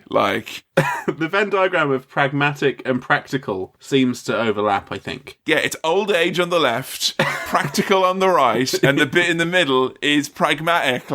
The Venn diagram of pragmatic and practical seems to overlap, I think. Yeah, it's old age on the left, practical on the right, and the bit in the middle is pragmatic,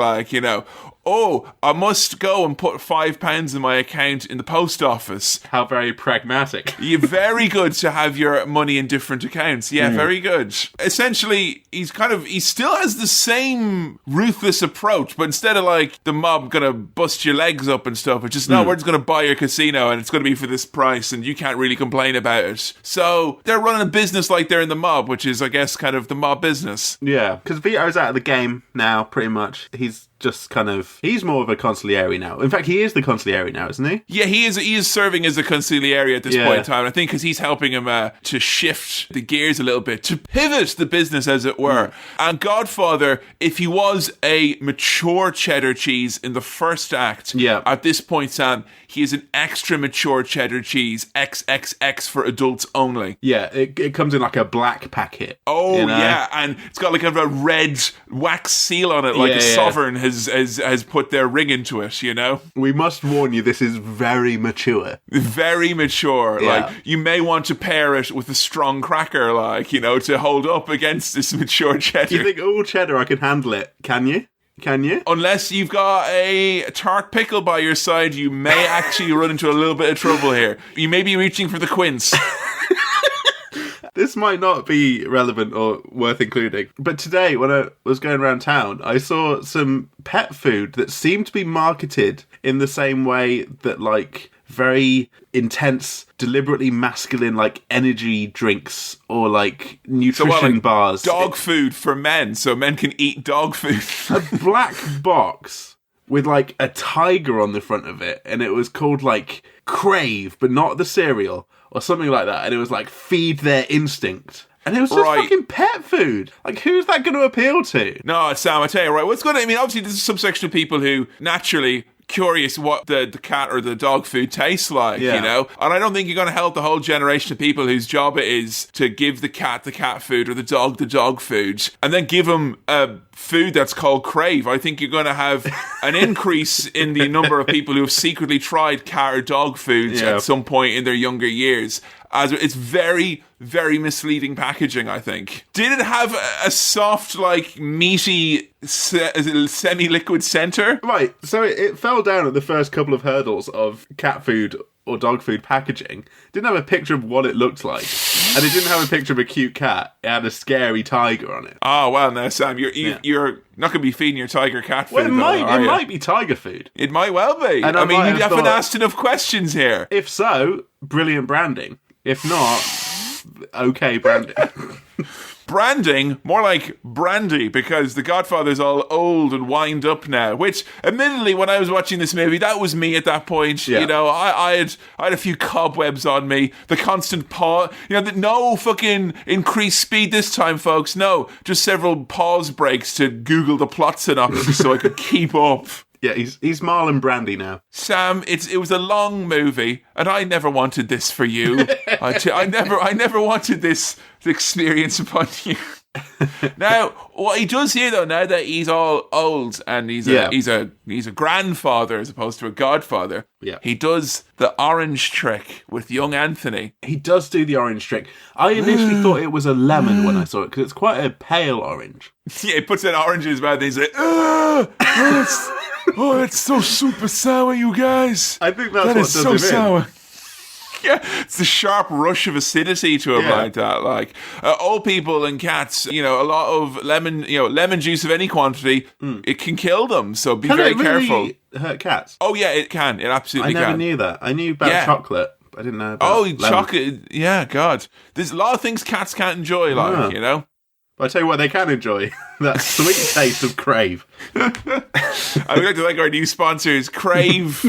oh, I must go and put £5 in my account in the post office. How very pragmatic. You're very good to have your money in different accounts. Yeah, very good. Essentially, he still has the same ruthless approach, but instead of the mob gonna bust your legs up and stuff, it's just, no, we're just gonna buy your casino and it's gonna be for this price and you can't really complain about it. So they're running a business like they're in the mob, which is, I guess, kind of the mob business. Yeah, because Vito's out of the game now, pretty much. He's just kind of... He's more of a consigliere now. In fact, he is the consigliere now, isn't he? Yeah, he is serving as a consigliere at this point in time. I think because he's helping him to shift the gears a little bit, to pivot the business, as it were. And Godfather, if he was a mature cheddar cheese in the first act, at this point, Sam, he is an extra mature cheddar cheese, XXX for adults only. Yeah, it comes in like a black packet. Oh, yeah, and it's got like a red wax seal on it, like a sovereign has put their ring into it, you know? We must warn you, this is very mature. Very mature. Yeah. Like, you may want to pair it with a strong cracker, like, you know, to hold up against this mature cheddar. You think, oh, cheddar, I can handle it. Can you? Can you? Unless you've got a tart pickle by your side, you may actually run into a little bit of trouble here. You may be reaching for the quince. This might not be relevant or worth including, but today when I was going around town, I saw some pet food that seemed to be marketed in the same way that, like, very intense, deliberately masculine, like, energy drinks or, like, nutrition bars. Dog food for men, so men can eat dog food. A black box with, like, a tiger on the front of it, and it was called, like, Crave, but not the cereal, or something like that, and it was, like, Feed Their Instinct. And it was just fucking pet food. Like, who's that going to appeal to? No, Sam, I tell you, right, what's going to... I mean, obviously, there's some section of people who, naturally... curious what the cat or the dog food tastes like, you know? And I don't think you're going to help the whole generation of people whose job it is to give the cat food or the dog food and then give them a food that's called Crave. I think you're going to have an increase in the number of people who have secretly tried cat or dog foods at some point in their younger years. As it's very, very misleading packaging, I think. Did it have a soft, like, meaty, semi-liquid center? Right, so it fell down at the first couple of hurdles of cat food or dog food packaging. Didn't have a picture of what it looked like. And it didn't have a picture of a cute cat. It had a scary tiger on it. Oh, well, now, Sam, you're not going to be feeding your tiger cat food, well, it might be tiger food. It might well be. And I mean, you haven't asked enough questions here. If so, brilliant branding. If not, okay branding. Branding, more like brandy, because the Godfather's all old and wind up now, which, admittedly, when I was watching this movie, that was me at that point. You know, I had a few cobwebs on me, the constant pause, you know, no fucking increased speed this time, folks, no, just several pause breaks to Google the plot synopsis so I could keep up. Yeah, he's Marlon Brandy now. Sam, it was a long movie, and I never wanted this for you. I never wanted this experience upon you. Now, what he does here, though, now that he's all old and he's a grandfather as opposed to a godfather, he does the orange trick with young Anthony. He does do the orange trick. I initially thought it was a lemon when I saw it, because it's quite a pale orange. Yeah, he puts an orange in his mouth and he's like, oh, it's so super sour, you guys. I think that's what does so him sour. Yeah, it's the sharp rush of acidity to him like that. Like old people and cats, you know, a lot of lemon juice of any quantity, it can kill them. So be very careful. Hurt cats? Oh yeah, it can. It absolutely can. I never knew that. I knew about chocolate. I didn't know about lemon. Chocolate. Yeah, God. There's a lot of things cats can't enjoy, like, you know. But I tell you what, they can enjoy that sweet taste of Crave. I would like to thank our new sponsors, Crave.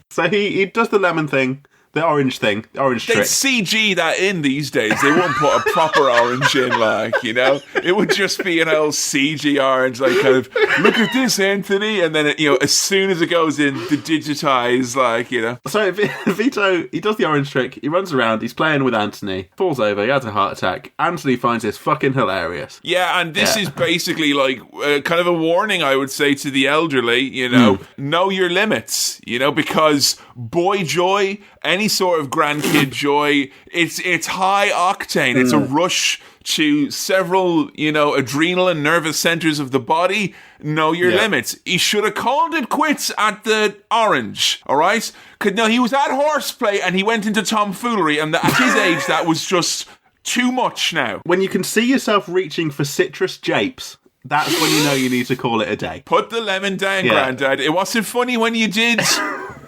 So he does the lemon thing. The orange thing, the orange trick. They'd CG that in these days. They won't put a proper orange in, like, you know? It would just be an old CG orange, like, kind of, look at this, Anthony. And then, as soon as it goes in, the digitize, like, you know. So Vito, he does the orange trick. He runs around. He's playing with Anthony. Falls over. He has a heart attack. Anthony finds this fucking hilarious. Yeah, and this is basically, like, kind of a warning, I would say, to the elderly, you know. Know your limits, you know, because boy joy, any sort of grandkid joy, it's high octane. It's a rush to several, adrenal and nervous centers of the body. Know your limits. He should have called it quits at the orange, all right? No, he was at horseplay and he went into tomfoolery, and at his age, that was just too much now. When you can see yourself reaching for citrus japes, that's when you know you need to call it a day. Put the lemon down, Grandad. It wasn't funny when you did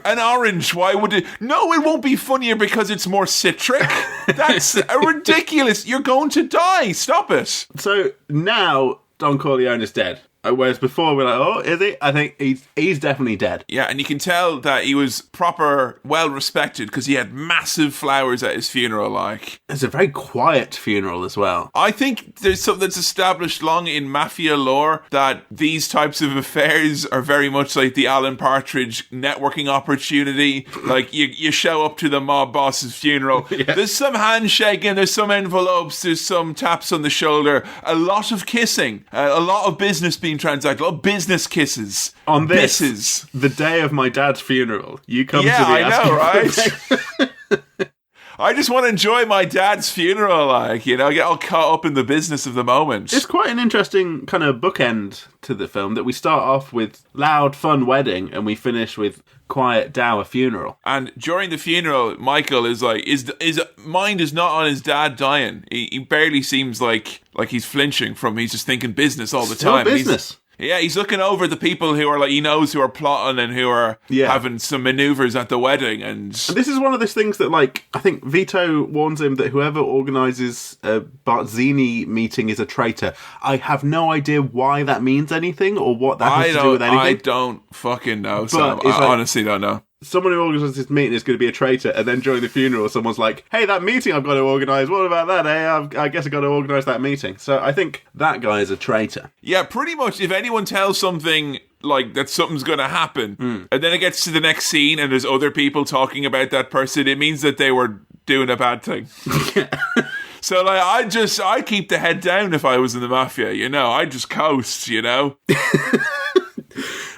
an orange. Why would it? No, it won't be funnier because it's more citric. That's ridiculous. You're going to die. Stop it. So now Don Corleone is dead. Whereas before we're like, oh, is he? I think he's definitely dead. Yeah, and you can tell that he was proper, well respected because he had massive flowers at his funeral. Like, It's a very quiet funeral as well. I think there's something that's established long in mafia lore that these types of affairs are very much like the Alan Partridge networking opportunity. Like, you show up to the mob boss's funeral. There's some handshaking, there's some envelopes, there's some taps on the shoulder, a lot of kissing, a lot of business being transacted, a lot of business kisses. On this, Misses. the day of my dad's funeral, you come to me I know, asking right? I just want to enjoy my dad's funeral, like, you know, get all caught up in the business of the moment. It's quite an interesting kind of bookend to the film that we start off with loud, fun wedding and we finish with quiet, dour funeral. And during the funeral, Michael is like, his mind is not on his dad dying. He barely seems like he's flinching from, he's just thinking business all the Still time. business. He's looking over the people who are like, he knows who are plotting and who are having some maneuvers at the wedding. And this is one of those things that, like, I think Vito warns him that whoever organises a Barzini meeting is a traitor. I have no idea why that means anything or what that has to do with anything. I don't fucking know, Sam. I honestly don't know. Someone who organises this meeting is going to be a traitor, and then during the funeral, someone's like, hey, that meeting I've got to organise, what about that? Hey, I guess I've got to organise that meeting. So I think that guy is a traitor. Yeah, pretty much. If anyone tells something like that something's going to happen, and then it gets to the next scene and there's other people talking about that person, it means that they were doing a bad thing. So, like, I keep the head down if I was in the mafia, you know? I'd just coast, you know?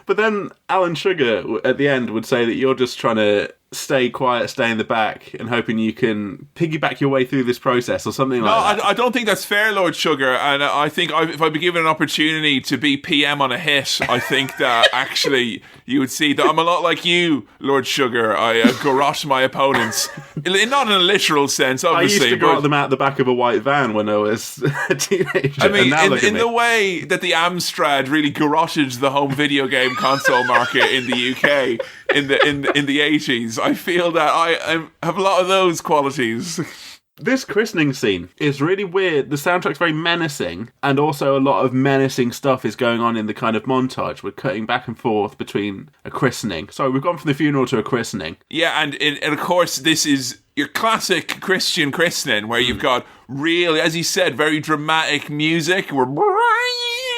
But then Alan Sugar at the end would say that you're just trying to stay quiet, stay in the back, and hoping you can piggyback your way through this process or something like that. I don't think that's fair, Lord Sugar. And I think if I'd be given an opportunity to be PM on a hit, I think that actually you would see that I'm a lot like you, Lord Sugar. I garrote my opponents. Not in a literal sense, obviously. I used to garrote them out the back of a white van when I was a teenager. I mean, in the way that the Amstrad really garroted the home video game console market in the UK in the 80s, I feel that I have a lot of those qualities. This christening scene is really weird. The soundtrack's very menacing, and also a lot of menacing stuff is going on in the kind of montage. We're cutting back and forth between a christening. So we've gone from the funeral to a christening. Yeah, and of course this is your classic Christian christening, where you've got real, as you said, very dramatic music.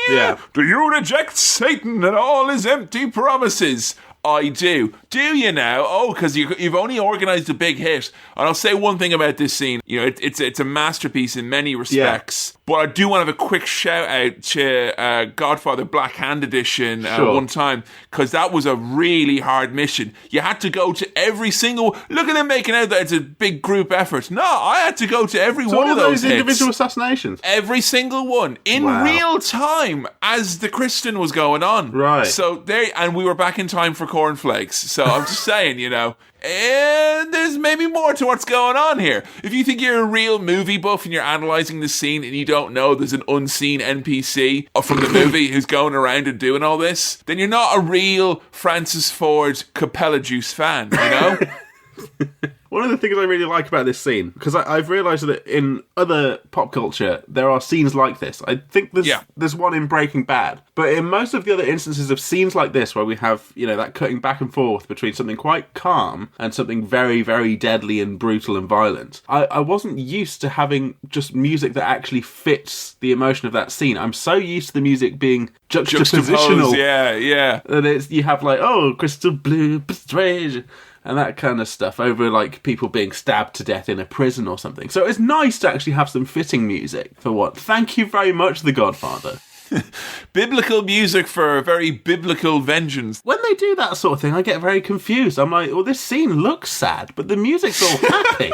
Yeah. Do you reject Satan and all his empty promises? I do. Do you now? Oh, because you've only organised a big hit. And I'll say one thing about this scene. You know, it's a masterpiece in many respects. Yeah. But I do want to have a quick shout out to Godfather Black Hand Edition one time, because that was a really hard mission. You had to go to every single... Look at them making out that it's a big group effort. No, I had to go to every one of those hits. Individual assassinations? Every single one. In real time as the Christian was going on. Right. So and we were back in time for cornflakes. So I'm just saying, you know, and there's maybe more to what's going on here. If you think you're a real movie buff and you're analysing the scene and you don't know there's an unseen NPC from the movie who's going around and doing all this, then you're not a real Francis Ford Capella Juice fan, you know? One of the things I really like about this scene, because I've realised that in other pop culture, there are scenes like this. I think there's one in Breaking Bad. But in most of the other instances of scenes like this, where we have, you know, that cutting back and forth between something quite calm and something very, very deadly and brutal and violent, I wasn't used to having just music that actually fits the emotion of that scene. I'm so used to the music being juxtapositional. Yeah. That you have like, oh, crystal blue persuasion, and that kind of stuff over like people being stabbed to death in a prison or something. So it's nice to actually have some fitting music for what? Thank you very much, The Godfather. Biblical music for a very biblical vengeance. When they do that sort of thing, I get very confused. I'm like, well, this scene looks sad, but the music's all happy.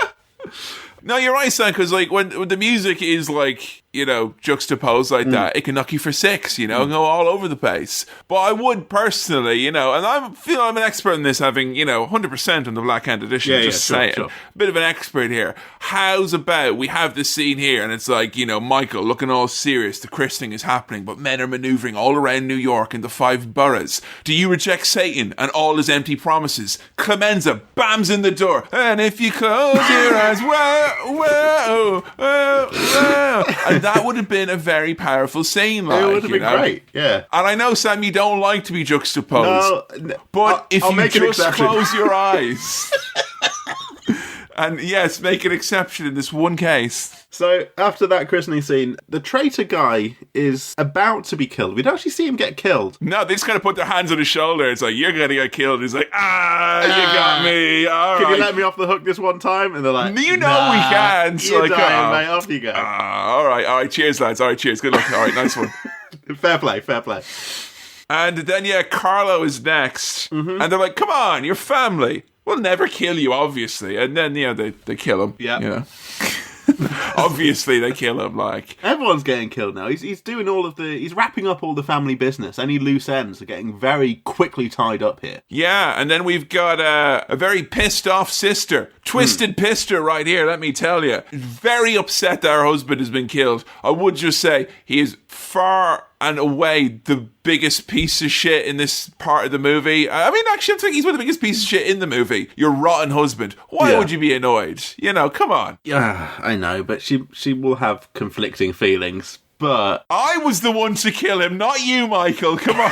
No, you're right, Sam, because like when the music is like, you know, juxtaposed like that, it can knock you for six, you know, and go all over the place. But I would personally, you know, and I feel I'm an expert in this, having, you know, 100% on the Black Hand Edition, saying. Sure. A bit of an expert here. How's about we have this scene here, and it's like, you know, Michael looking all serious, the christening is happening, but men are manoeuvring all around New York in the 5 boroughs. Do you reject Satan and all his empty promises? Clemenza bams in the door, and if you close your eyes, whoa, and that would have been a very powerful scene. Like, It would have been great, yeah. And I know, Sam, you don't like to be juxtaposed. No, but if I'll you make an just exception. close your eyes... And yes, make an exception in this one case. So, after that christening scene, the traitor guy is about to be killed. We don't actually see him get killed. No, they just kind of put their hands on his shoulder. It's like, you're going to get killed. He's like, you got me. All Can right. you let me off the hook this one time? And they're like, You know nah, we can't. You're Like, dying, mate. Off you go. all right. Cheers, lads. All right, cheers. Good luck. All right, nice one. Fair play. And then, Carlo is next. And they're like, come on, you're family. We'll never kill you, obviously. And then, they kill him. Yeah. You know? Obviously, they kill him, like... Everyone's getting killed now. He's doing he's wrapping up all the family business. Any loose ends are getting very quickly tied up here. Yeah, and then we've got a very pissed off sister. Twisted pissed her right here, let me tell you. Very upset that her husband has been killed. I would just say he is far and away the biggest piece of shit in this part of the movie. I mean, actually, I think he's one of the biggest pieces of shit in the movie. Your rotten husband. Why would you be annoyed? Come on. Yeah, I know, but she will have conflicting feelings. But I was the one to kill him, not you, Michael. Come on.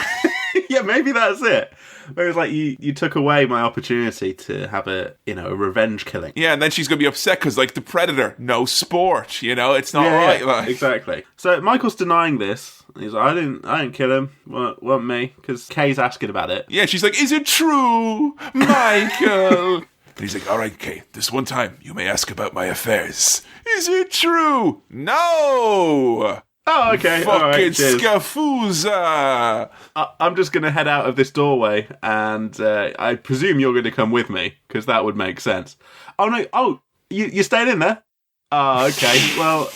yeah, maybe that's it. Maybe it's like you took away my opportunity to have a revenge killing. Yeah, and then she's going to be upset because, like, the Predator, no sport, it's not right. Yeah, like. exactly. So Michael's denying this. He's like, I didn't kill him. Want me? Because Kay's asking about it. Yeah, she's like, is it true, Michael? And he's like, all right, Kay, this one time you may ask about my affairs. Is it true? No! Oh, okay. Fucking all right, cheers. scafuza! I'm just going to head out of this doorway, and I presume you're going to come with me, because that would make sense. Oh, no. Oh, you're staying in there? Oh, okay. Well,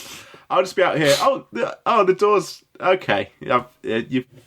I'll just be out here. Oh, the door's... Okay.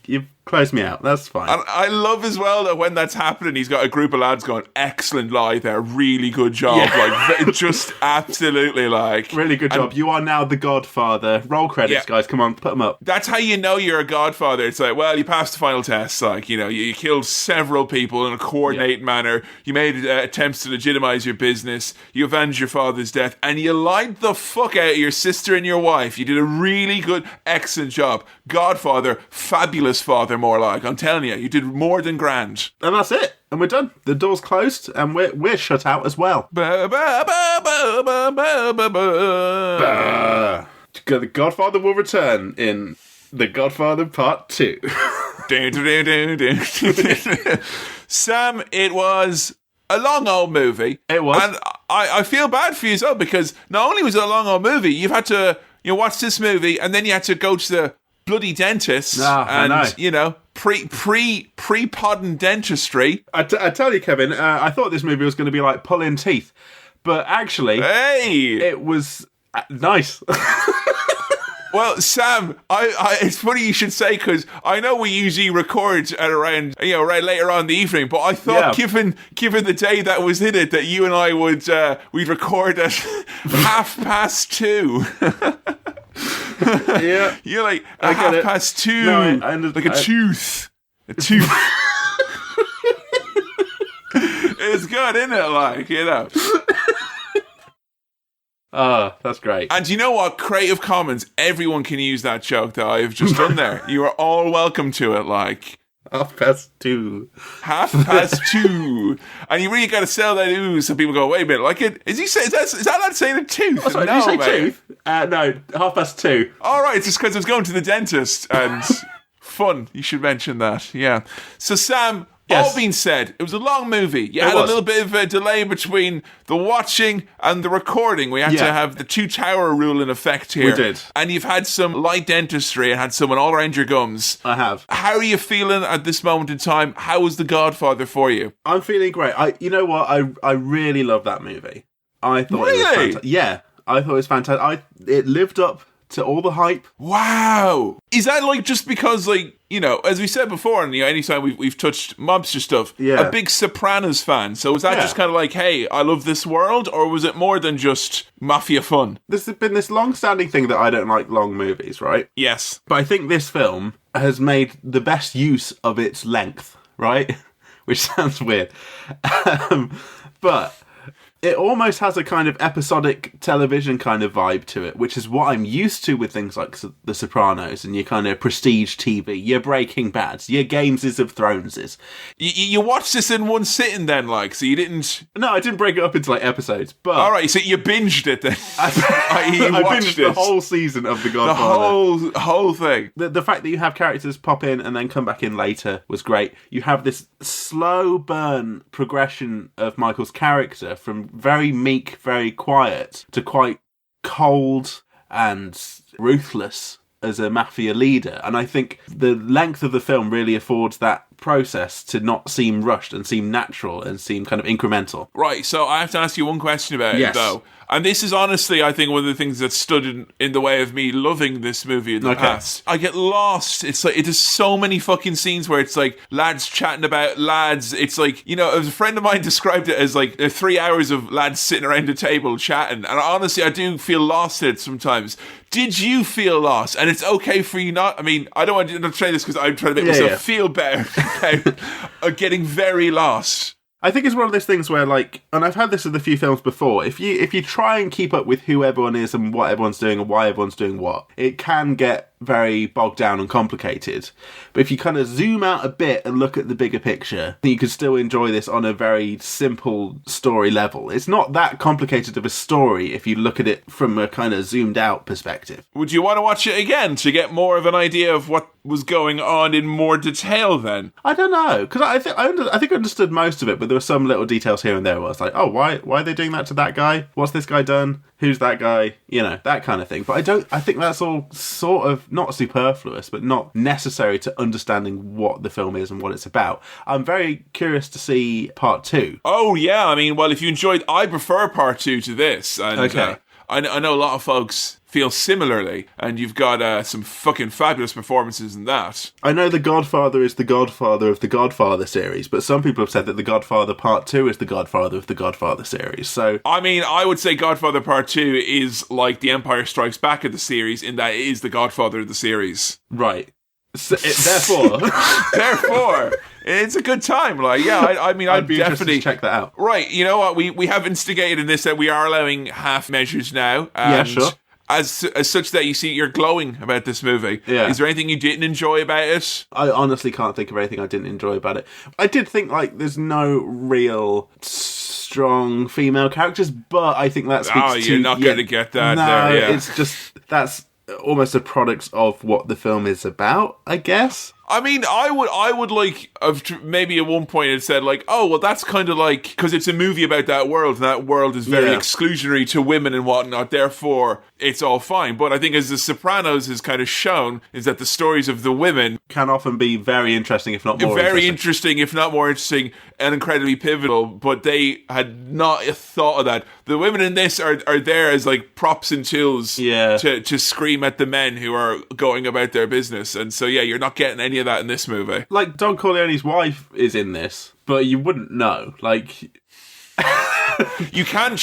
You've closed me out. That's fine. And I love as well that when that's happening, he's got a group of lads going, excellent lie there, really good job. Yeah. Like, just absolutely, like... Really good job. You are now the Godfather. Roll credits, guys. Come on, put them up. That's how you know you're a Godfather. It's like, well, you passed the final test. Like, you killed several people in a coordinated manner. You made attempts to legitimize your business. You avenged your father's death. And you lied the fuck out of your sister and your wife. You did a really good, excellent job. Godfather, fabulous father, more like. I'm telling you, you did more than grand. And that's it. And we're done. The door's closed, and we're shut out as well. Ba, ba, ba, ba, ba, ba, ba, ba. The Godfather will return in The Godfather Part 2. Sam, it was a long old movie. It was. And I feel bad for you as well, because not only was it a long old movie, you've had to watch this movie, and then you had to go to the bloody dentist and pre-podden dentistry. I tell you, Kevin, I thought this movie was going to be like pulling teeth, but actually, it was nice. Well, Sam, it's funny you should say, because I know we usually record at around, right later on in the evening, but I thought, given the day that was in it, that you and I we'd record at 2:30. Yeah, you're like at 2:30, no, like a tooth. A tooth. It's good, isn't it? Like, Oh, that's great. And you know what? Creative Commons, everyone can use that joke that I've just done there. You are all welcome to it, like. 2:30. 2:30. And you really got to sell that ooh so people go, wait a minute, like is that saying a tooth? Oh, sorry, no, did you say mate. tooth? No, 2:30. All right, it's just because I was going to the dentist and fun. You should mention that. Yeah. So Sam, all being said, it was a long movie. You had a little bit of a delay between the watching and the recording. We had to have the 2-tower rule in effect here. We did. And you've had some light dentistry and had someone all around your gums. I have. How are you feeling at this moment in time? How was The Godfather for you? I'm feeling great. You know what? I really love that movie. I thought it was fantastic. Yeah, I thought it was fantastic. It lived up to all the hype. Wow. Is that like just because, like, as we said before, and anytime we've touched mobster stuff, a big Sopranos fan. So was that just kind of like, hey, I love this world, or was it more than just mafia fun? There's been this long-standing thing that I don't like long movies, right? Yes. But I think this film has made the best use of its length, right? Which sounds weird. But It almost has a kind of episodic television kind of vibe to it, which is what I'm used to with things like The Sopranos and your kind of prestige TV, your Breaking Bads, your Games of Throneses. You watched this in one sitting then, like, so you didn't... No, I didn't break it up into, like, episodes, but... All right, so you binged it then. I binged the whole season of The Godfather. The whole thing. The fact that you have characters pop in and then come back in later was great. You have this slow burn progression of Michael's character from very meek, very quiet, to quite cold and ruthless as a mafia leader. And I think the length of the film really affords that process to not seem rushed and seem natural and seem kind of incremental. Right, so I have to ask you one question about it, though. And this is honestly, I think, one of the things that stood in the way of me loving this movie in the past. I get lost. It's like, it has so many fucking scenes where it's like lads chatting about lads. It's like, you know, a friend of mine described it as like 3 hours of lads sitting around a table chatting. And honestly, I do feel lost in it sometimes. Did you feel lost? And it's okay for you not. I mean, I don't want to try this because I'm trying to make myself feel better about getting very lost. I think it's one of those things where, like, and I've had this with a few films before, if you try and keep up with who everyone is and what everyone's doing and why everyone's doing what, it can get very bogged down and complicated. But if you kind of zoom out a bit and look at the bigger picture, you can still enjoy this on a very simple story level. It's not that complicated of a story if you look at it from a kind of zoomed out perspective. Would you want to watch it again to get more of an idea of what was going on in more detail then? I don't know, because I think I understood most of it, but there were some little details here and there where I was like, oh, why are they doing that to that guy? What's this guy done? Who's that guy? You know, that kind of thing. But I think that's all sort of not superfluous, but not necessary to understanding what the film is and what it's about. I'm very curious to see part 2. Oh, yeah. I mean, well, if you enjoyed... I prefer part 2 to this. And, okay. I know a lot of folks feel similarly, and you've got some fucking fabulous performances in that. I know The Godfather is the Godfather of the Godfather series, but some people have said that The Godfather Part 2 is the Godfather of the Godfather series, so... I mean, I would say Godfather Part 2 is like The Empire Strikes Back of the series, in that it is the Godfather of the series. Right. So therefore... Therefore... It's a good time, like, yeah, I mean, I'd be definitely interested to check that out. Right, you know what, we have instigated in this that we are allowing half measures now. Yeah, And sure. As such that you see you're glowing about this movie. Yeah. Is there anything you didn't enjoy about it? I honestly can't think of anything I didn't enjoy about it. I did think, like, there's no real strong female characters, but I think that speaks to... you're not going to get that no, there, yeah. It's just... That's almost a product of what the film is about, I guess. I mean, I would like, maybe at one point it said like, oh, well, that's kind of like, because it's a movie about that world, and that world is very exclusionary to women and whatnot, therefore it's all fine. But I think as The Sopranos has kind of shown, is that the stories of the women can often be very interesting, if not more very interesting, if not more interesting, and incredibly pivotal, but they had not thought of that. The women in this are there as like props and tools to scream at the men who are going about their business. And so, yeah, you're not getting any of that in this movie. Like, Don Corleone's wife is in this, but you wouldn't know. Like... You can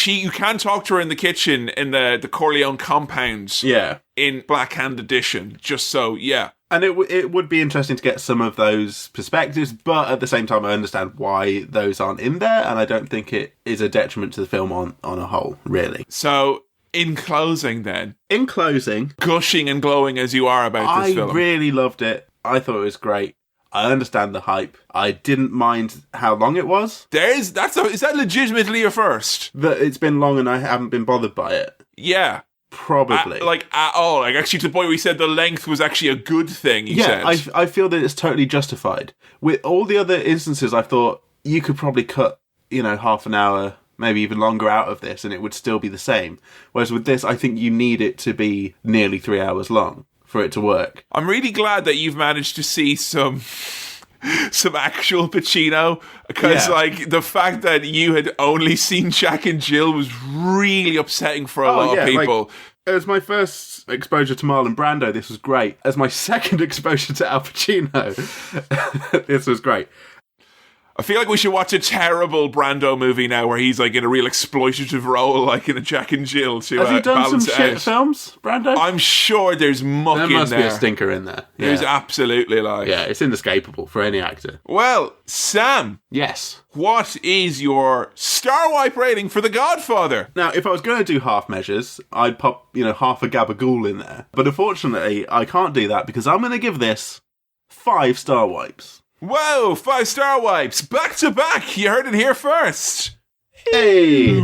talk to her in the kitchen in the Corleone compound. Yeah. In Black Hand Edition, just so, yeah. And it would be interesting to get some of those perspectives, but at the same time I understand why those aren't in there, and I don't think it is a detriment to the film on a whole, really. So, in closing then. In closing. Gushing and glowing as you are about this film. I really loved it. I thought it was great. I understand the hype. I didn't mind how long it was. Is that legitimately your first? That it's been long and I haven't been bothered by it. Yeah. Probably. At all. Like, actually, to the point where we said the length was actually a good thing, you said. I feel that it's totally justified. With all the other instances, I thought you could probably cut, half an hour, maybe even longer out of this, and it would still be the same. Whereas with this, I think you need it to be nearly 3 hours long for it to work. I'm really glad that you've managed to see some actual Pacino, because like the fact that you had only seen Jack and Jill was really upsetting for a lot of people. Like, as my first exposure to Marlon Brando, this was great. As my second exposure to Al Pacino, this was great. I feel like we should watch a terrible Brando movie now where he's like in a real exploitative role, like in a Jack and Jill to Has he done some balance it shit out. films, Brando? I'm sure there's muck There in must there. be a stinker in there. There's Yeah. absolutely like. Yeah, it's inescapable for any actor. Well, Sam, Yes. what is your star wipe rating for The Godfather? Now, if I was going to do half measures, I'd pop, half a gabagool in there. But unfortunately, I can't do that because I'm going to give this 5 star wipes. Whoa, 5 star wipes, back to back. You heard it here first. Hey!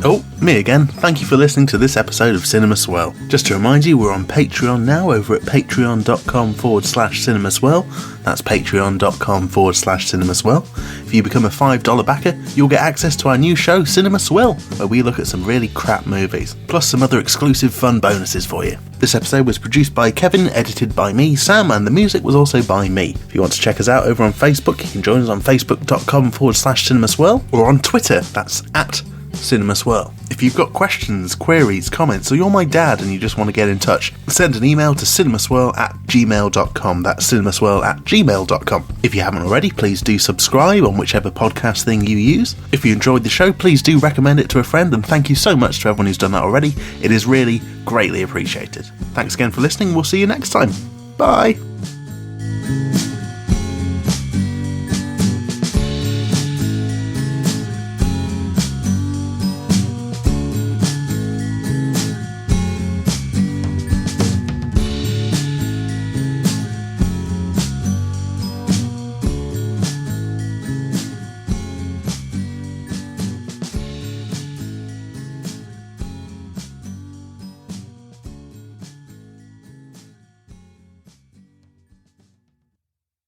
Oh, me again. Thank you for listening to this episode of Cinema Swell. Just to remind you, we're on Patreon now over at patreon.com/cinemaswell. That's patreon.com/cinemaswell. If you become a $5 backer, you'll get access to our new show, Cinema Swell, where we look at some really crap movies, plus some other exclusive fun bonuses for you. This episode was produced by Kevin, edited by me, Sam, and the music was also by me. If you want to check us out over on Facebook, you can join us on facebook.com/cinemaswell, or on Twitter, that's at Cinema Swirl. If you've got questions, queries, comments, or you're my dad and you just want to get in touch, send an email to cinemaswirl@gmail.com. That's cinemaswirl@gmail.com. If you haven't already, please do subscribe on whichever podcast thing you use. If you enjoyed the show, please do recommend it to a friend, and thank you so much to everyone who's done that already. It is really greatly appreciated. Thanks again for listening. We'll see you next time. Bye.